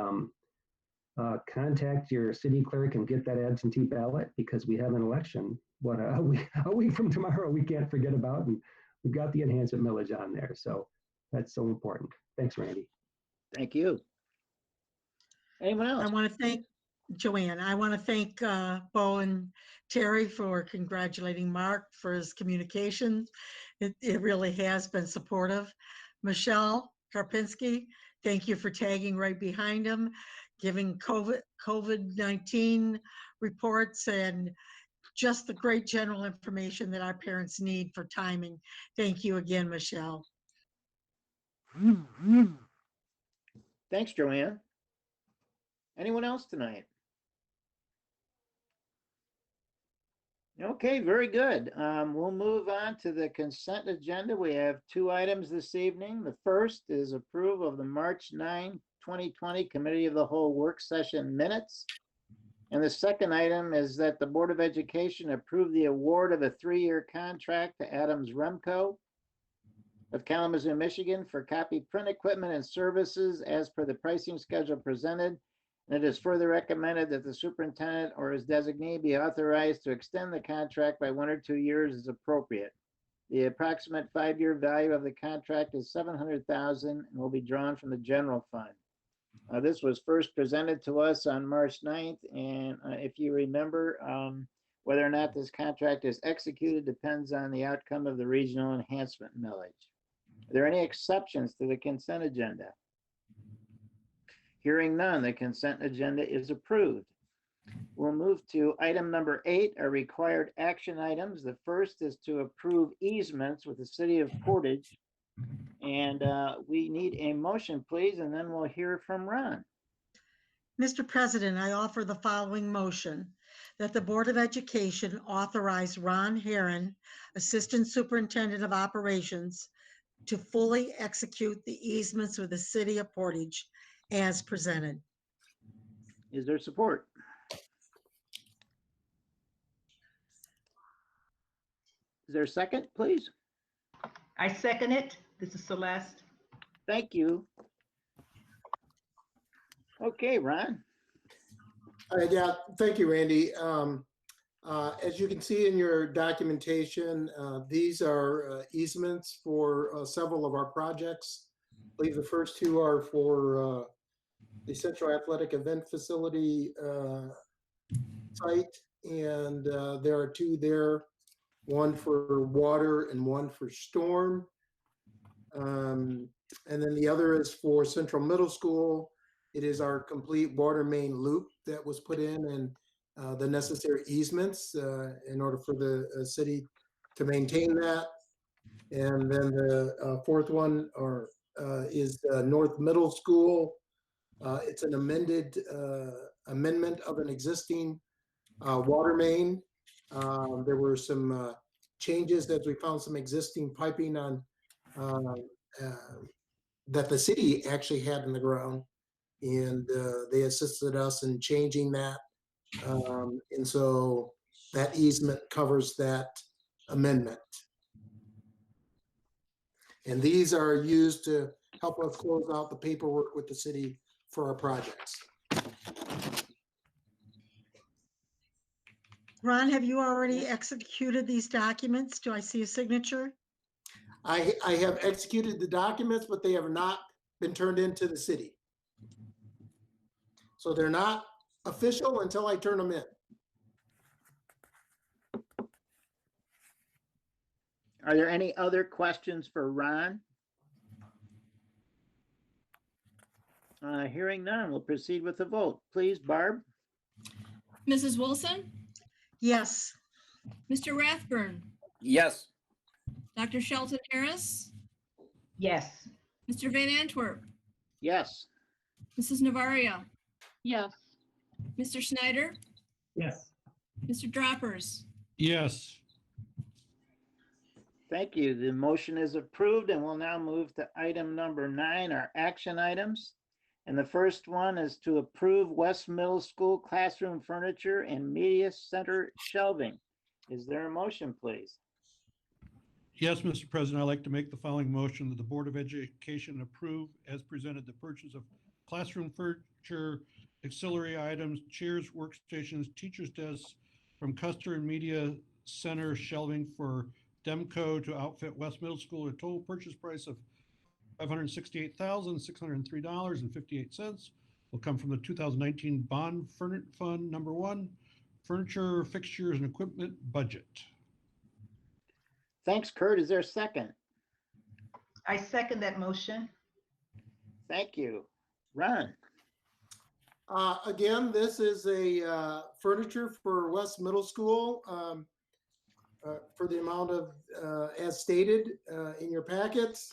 contact your city clerk and get that absentee ballot, because we have an election. What a week from tomorrow we can't forget about, and we've got the enhancement millage on there. So that's so important. Thanks, Randy. Thank you. Anyone else? I want to thank Joanne. I want to thank Bo and Terry for congratulating Mark for his communication. It really has been supportive. Michelle Karpinski, thank you for tagging right behind him, giving COVID-19 reports and just the great general information that our parents need for timing. Thank you again, Michelle. Thanks, Joanne. Anyone else tonight? Okay, very good. We'll move on to the consent agenda. We have 2 items this evening. The first is approval of the March 9, 2020 Committee of the Whole Work Session minutes. And the second item is that the Board of Education approve the award of a 3-year contract to Adams Remco of Kalamazoo, Michigan for copy print equipment and services as per the pricing schedule presented. And it is further recommended that the superintendent or his designee be authorized to extend the contract by 1 or 2 years as appropriate. The approximate 5-year value of the contract is $700,000 and will be drawn from the general fund. This was first presented to us on March 9th, and if you remember, whether or not this contract is executed depends on the outcome of the regional enhancement millage. Are there any exceptions to the consent agenda? Hearing none, the consent agenda is approved. We'll move to item number 8, our required action items. The first is to approve easements with the city of Portage. And we need a motion, please, and then we'll hear from Ron. Mr. President, I offer the following motion, that the Board of Education authorize Ron Herron, Assistant Superintendent of Operations, to fully execute the easements with the city of Portage as presented. Is there support? Is there a second, please? I second it. This is Celeste. Thank you. Okay, Ron. Yeah, thank you, Randy. As you can see in your documentation, these are easements for several of our projects. I believe the first 2 are for the Central Athletic Event Facility site, and there are 2 there, one for water and one for storm. And then the other is for Central Middle School, It is our complete water main loop that was put in and the necessary easements in order for the city to maintain that. And then the fourth one is North Middle School. It's an amendment of an existing water main. There were some changes that we found some existing piping on that the city actually had in the ground, and they assisted us in changing that. And so that easement covers that amendment. And these are used to help us close out the paperwork with the city for our projects. Ron, have you already executed these documents? Do I see a signature? I have executed the documents, but they have not been turned into the city. So they're not official until I turn them in. Are there any other questions for Ron? Hearing none, we'll proceed with the vote. Please, Barb? Mrs. Wilson, Yes. Mr. Rathburn, Yes. Dr. Shelton Harris, Yes. Mr. Van Antwerp, Yes. Mrs. Navaria, Yes. Mr. Snyder, Yes. Mr. Droppers. Yes. Thank you. The motion is approved, and we'll now move to item number 9, our action items. And the first one is to approve West Middle School classroom furniture and media center shelving. Is there a motion, please? Yes, Mr. President, I'd like to make the following motion that the Board of Education approve as presented the purchase of classroom furniture, auxiliary items, chairs, workstations, teachers' desks from Custer and Media Center shelving for Demco to outfit West Middle School at a total purchase price of $568,603.58 will come from the 2019 Bond Fund Number 1 Furniture, Fixtures, and Equipment Budget. Thanks, Kurt. Is there a second? I second that motion. Thank you. Ron? Again, this is a furniture for West Middle School for the amount of, as stated in your packets.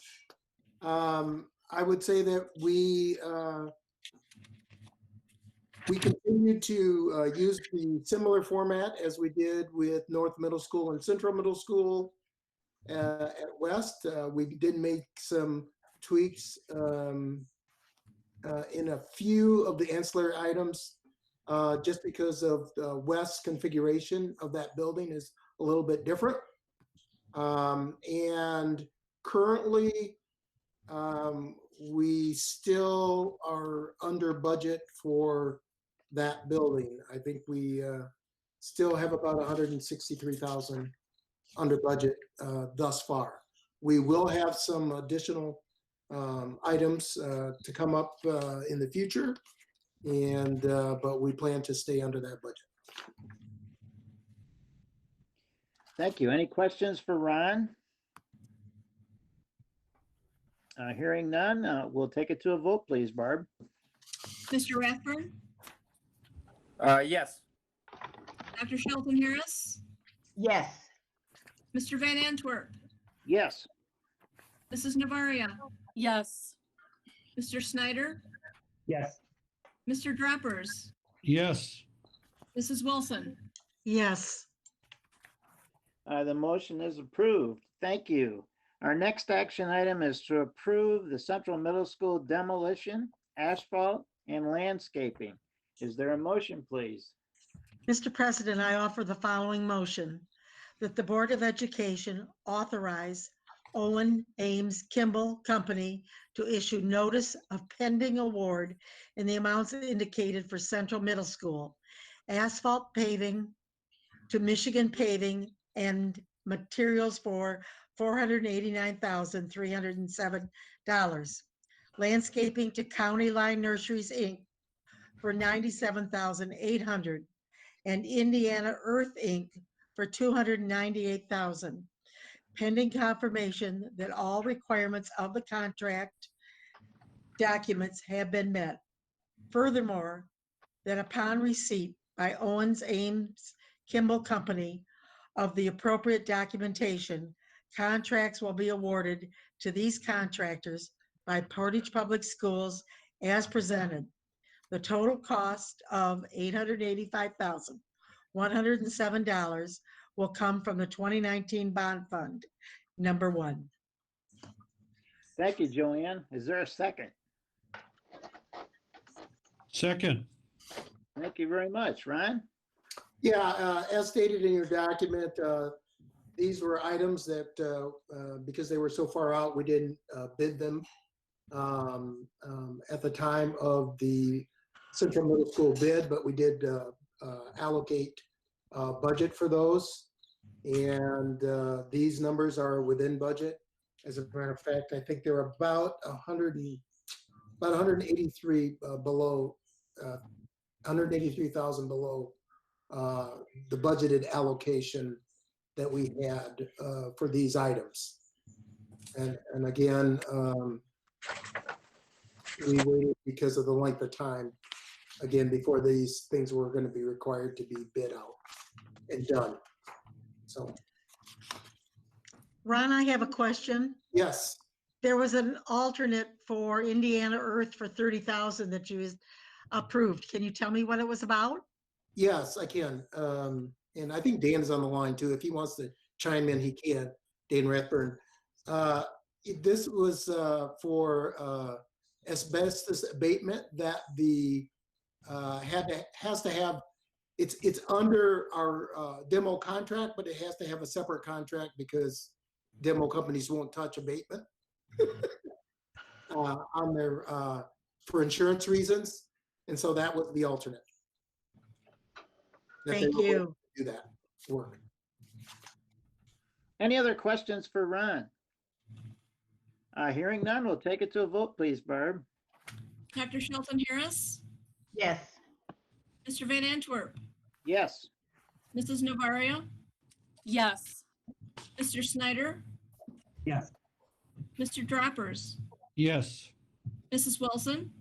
I would say that we continue to use the similar format as we did with North Middle School and Central Middle School at West. We did make some tweaks in a few of the ancillary items just because of the West configuration of that building is a little bit different. And currently, we still are under budget for that building. I think we still have about 163,000 under budget thus far. We will have some additional items to come up in the future, and but we plan to stay under that budget. Thank you. Any questions for Ron? Hearing none, we'll take it to a vote, please, Barb. Mr. Rathburn, Yes. Dr. Shelton Harris, Yes. Mr. Van Antwerp, Yes. Mrs. Navaria, Yes. Mr. Snyder, Yes. Mr. Droppers, Yes. Mrs. Wilson. Yes. The motion is approved. Thank you. Our next action item is to approve the Central Middle School demolition, asphalt, and landscaping. Is there a motion, please? Mr. President, I offer the following motion, that the Board of Education authorize Owen Ames Kimball Company to issue notice of pending award in the amounts indicated for Central Middle School, asphalt paving to Michigan Paving and materials for $489,307. Landscaping to County Line Nurseries, Inc. for $97,800, and Indiana Earth, Inc. for $298,000, pending confirmation that all requirements of the contract documents have been met. Furthermore, that upon receipt by Owens Ames Kimball Company of the appropriate documentation, contracts will be awarded to these contractors by Portage Public Schools as presented. The total cost of $885,107 will come from the 2019 bond fund, number 1. Thank you, Joanne. Is there a second? Second. Thank you very much. Ron? Yeah, as stated in your document, these were items that, because they were so far out, we didn't bid them at the time of the Central Middle School bid, but we did allocate budget for those. And these numbers are within budget. As a matter of fact, I think they're about 183 below, 183,000 below the budgeted allocation that we had for these items. And again, we waited because of the length of time, again, before these things were going to be required to be bid out and done. So, Ron, I have a question. yes. There was an alternate for Indiana Earth for 30,000 that you approved. Can you tell me what it was about? Yes, I can. And I think Dan is on the line too. If he wants to chime in, he can. Dan Rathburn. This was for asbestos abatement that the has to have. It's under our demo contract, but it has to have a separate contract because demo companies won't touch abatement on their for insurance reasons, and so that was the alternate. Thank you. Do that work. Any other questions for Ron? Hearing none, we'll take it to a vote, please, Barb. Dr. Shelton Harris, Yes. Mr. Van Antwerp, Yes. Mrs. Navaria, Yes. Mr. Snyder, Yes. Mr. Droppers, Yes. Mrs. Wilson,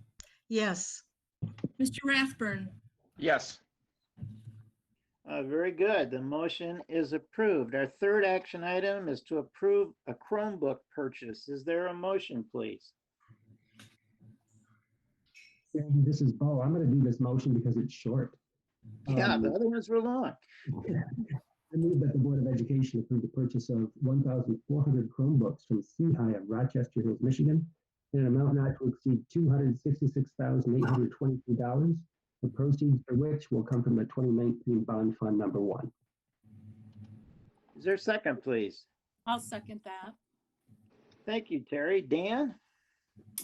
Yes. Mr. Rathburn. Yes. Very good. The motion is approved. Our third action item is to approve a Chromebook purchase. Is there a motion, please? This is Bo. I'm going to do this motion because it's short. Yeah, the other ones were long. I move that the Board of Education approve the purchase of 1,400 Chromebooks from C-High of Rochester Hills, Michigan, in an amount not to exceed $266,822, the proceeds for which will come from the 2019 bond fund number 1. Is there a second, please? I'll second that. Thank you, Terry. Dan?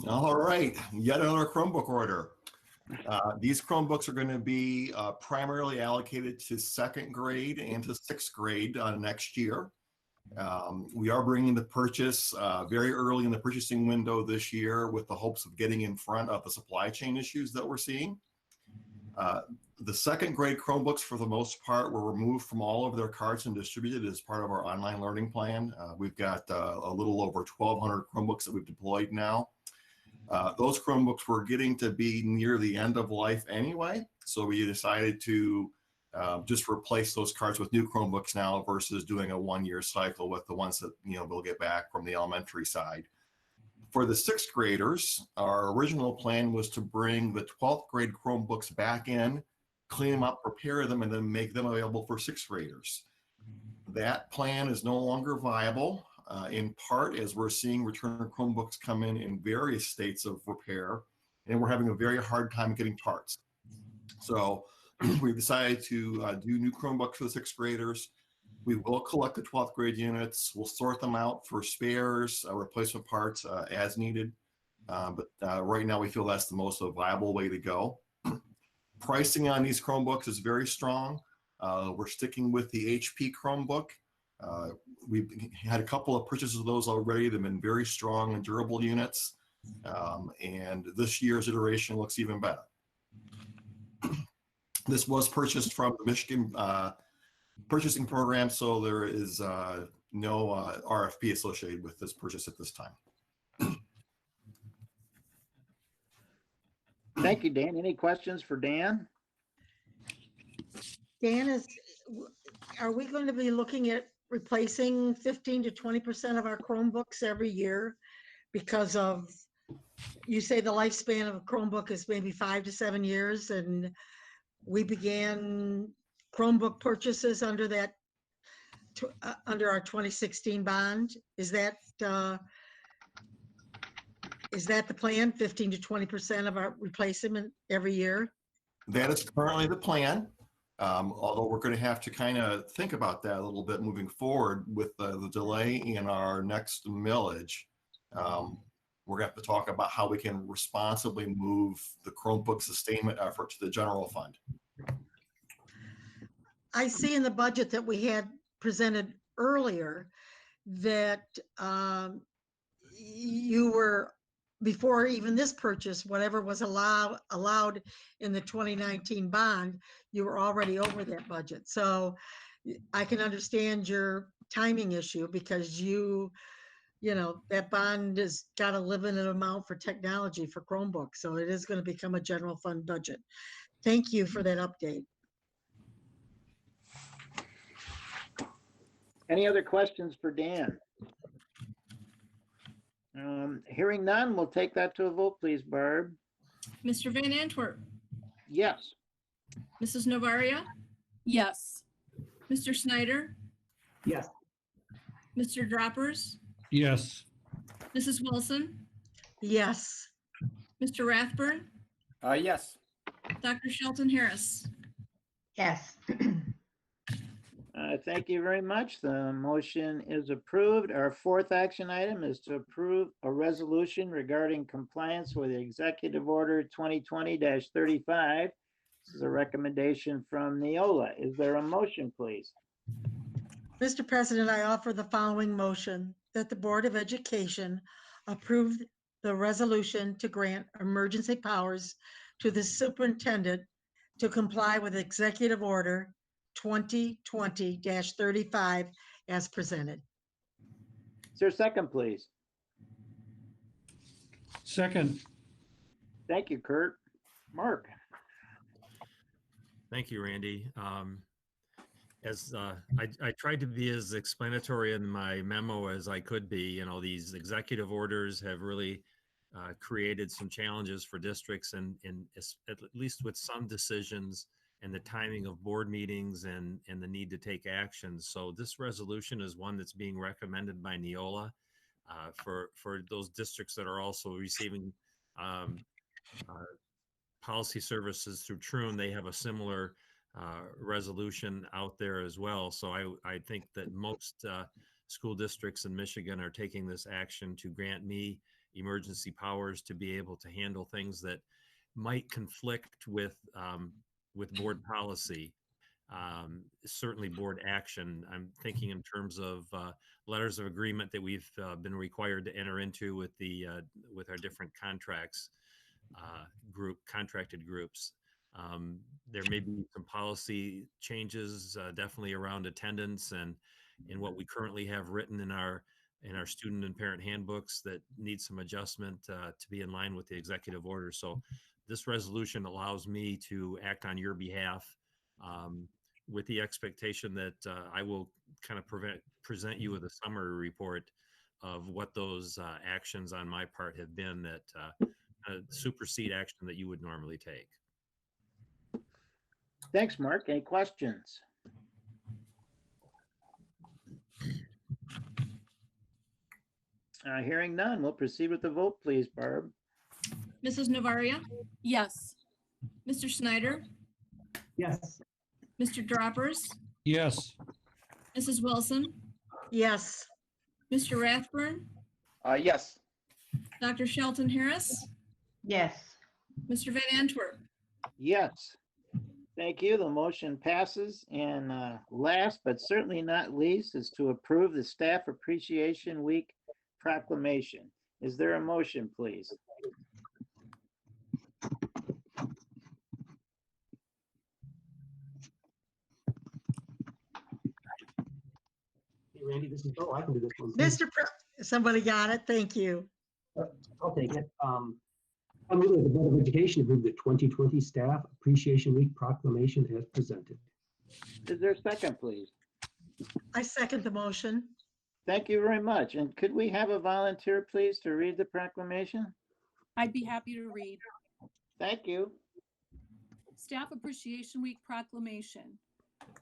All right, yet another Chromebook order. These Chromebooks are going to be primarily allocated to second grade and to sixth grade next year. We are bringing the purchase very early in the purchasing window this year with the hopes of getting in front of the supply chain issues that we're seeing. The second grade Chromebooks, for the most part, were removed from all of their carts and distributed as part of our online learning plan. We've got a little over 1,200 Chromebooks that we've deployed now. Those Chromebooks were getting to be near the end of life anyway, so we decided to just replace those carts with new Chromebooks now versus doing a one-year cycle with the ones that we'll get back from the elementary side. For the sixth graders, our original plan was to bring the 12th grade Chromebooks back in, clean them up, prepare them, and then make them available for sixth graders. That plan is no longer viable, in part as we're seeing return Chromebooks come in various states of repair, and we're having a very hard time getting parts. So we've decided to do new Chromebooks for the sixth graders. We will collect the 12th grade units. We'll sort them out for spares, replacement parts as needed. But right now we feel that's the most viable way to go. Pricing on these Chromebooks is very strong. We're sticking with the HP Chromebook. We've had a couple of purchases of those already. They've been very strong and durable units. And this year's iteration looks even better. This was purchased from the Michigan purchasing program, so there is no RFP associated with this purchase at this time. Thank Thank you, Dan. Any questions for Dan? Dan, are we going to be looking at replacing 15 to 20% of our Chromebooks every year? Because of, you say the lifespan of a Chromebook is maybe 5 to 7 years, and we began Chromebook purchases under that, under our 2016 bond. Is that the plan, 15 to 20% of our replacement every year? That is currently the plan. Although we're going to have to kind of think about that a little bit moving forward with the delay in our next millage. We're going to have to talk about how we can responsibly move the Chromebook sustainment effort to the general fund. I see in the budget that we had presented earlier that you were, before even this purchase, whatever was allowed in the 2019 bond, you were already over that budget. So I can understand your timing issue because you know, that bond has got a limited amount for technology for Chromebooks. So it is going to become a general fund budget. Thank you for that update. Any other questions for Dan? Hearing none, we'll take that to a vote, please, Barb. Mr. Van Antwerp, Yes. Mrs. Novaria, Yes. Mr. Snyder, Yes. Mr. Droppers, Yes. Mrs. Wilson, Yes. Mr. Rathburn, Yes. Dr. Shelton Harris. Yes. Thank you very much. The motion is approved. Our fourth action item is to approve a resolution regarding compliance with Executive Order 2020-35. This is a recommendation from Neola. Is there a motion, please? Mr. President, I offer the following motion that the Board of Education approve the resolution to grant emergency powers to the superintendent to comply with Executive Order 2020-35 as presented. Is there a second, please? Second. Thank you, Kurt. Mark? Thank you, Randy. As I tried to be as explanatory in my memo as I could be, you know, these executive orders have really created some challenges for districts and at least with some decisions and the timing of board meetings and the need to take action. So this resolution is one that's being recommended by Neola for those districts that are also receiving policy services through Troon. They have a similar resolution out there as well. So I think that most school districts in Michigan are taking this action to grant me emergency powers to be able to handle things that might conflict with board policy, certainly board action. I'm thinking in terms of letters of agreement that we've been required to enter into with our different contracted groups. There may be some policy changes, definitely around attendance and in what we currently have written in our student and parent handbooks that need some adjustment to be in line with the executive order. So this resolution allows me to act on your behalf with the expectation that I will kind of present you with a summary report of what those actions on my part have been that supersede action that you would normally take. Thanks, Mark. Any questions? Hearing none, we'll proceed with the vote, please, Barb. Mrs. Novaria, Yes. Mr. Snyder, Yes. Mr. Droppers, Yes. Mrs. Wilson, Yes. Mr. Rathburn, Yes. Dr. Shelton Harris, Yes. Mr. Van Antwerp. Yes. Thank you. The motion passes. And last but certainly not least is to approve the Staff Appreciation Week proclamation. Is there a motion, please? Hey, Randy, this is Bill. I can do this one. Somebody got it. Thank you. I'll take it. I move that the Board of Education approve the 2020 Staff Appreciation Week proclamation as presented. Is there a second, please? I second the motion. Thank you very much. And could we have a volunteer, please, to read the proclamation? I'd be happy to read. Thank you. Staff Appreciation Week proclamation.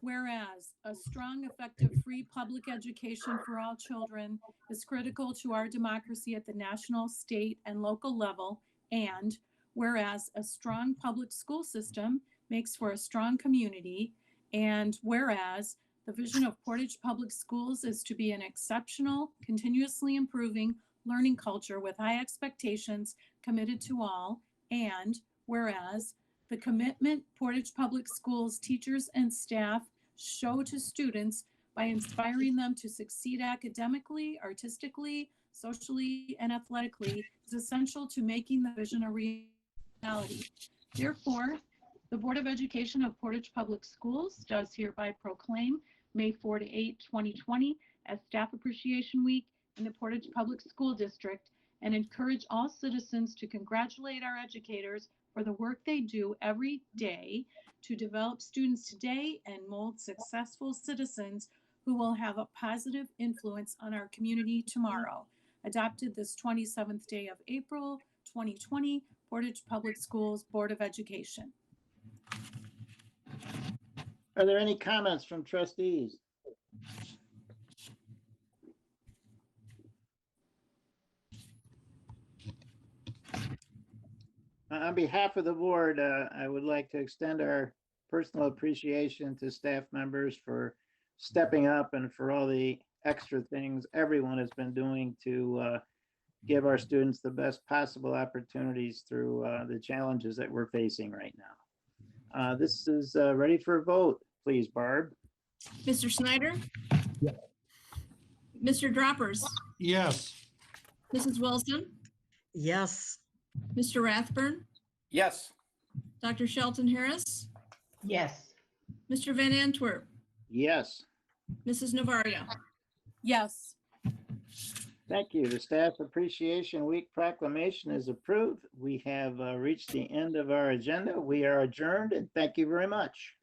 Whereas a strong, effective, free public education for all children is critical to our democracy at the national, state, and local level, and whereas a strong public school system makes for a strong community, and whereas the vision of Portage Public Schools is to be an exceptional, continuously improving learning culture with high expectations committed to all, and whereas the commitment Portage Public Schools teachers and staff show to students by inspiring them to succeed academically, artistically, socially, and athletically is essential to making the vision a reality. Therefore, the Board of Education of Portage Public Schools does hereby proclaim May 4 to 8, 2020 as Staff Appreciation Week in the Portage Public School District and encourage all citizens to congratulate our educators for the work they do every day to develop students today and mold successful citizens who will have a positive influence on our community tomorrow. Adopted this 27th day of April, 2020, Portage Public Schools Board of Education. Are there any comments from trustees? On behalf of the board, I would like to extend our personal appreciation to staff members for stepping up and for all the extra things everyone has been doing to give our students the best possible opportunities through the challenges that we're facing right now. This is ready for a vote, please, Barb. Mr. Snyder? Yes. Mr. Droppers? Yes. Mrs. Wilson? Yes. Mr. Rathburn? Yes. Dr. Shelton Harris? Yes. Mr. Van Antwerp? Yes. Mrs. Navaria? Yes. Thank you. The Staff Appreciation Week proclamation is approved. We have reached the end of our agenda. We are adjourned, and thank you very much.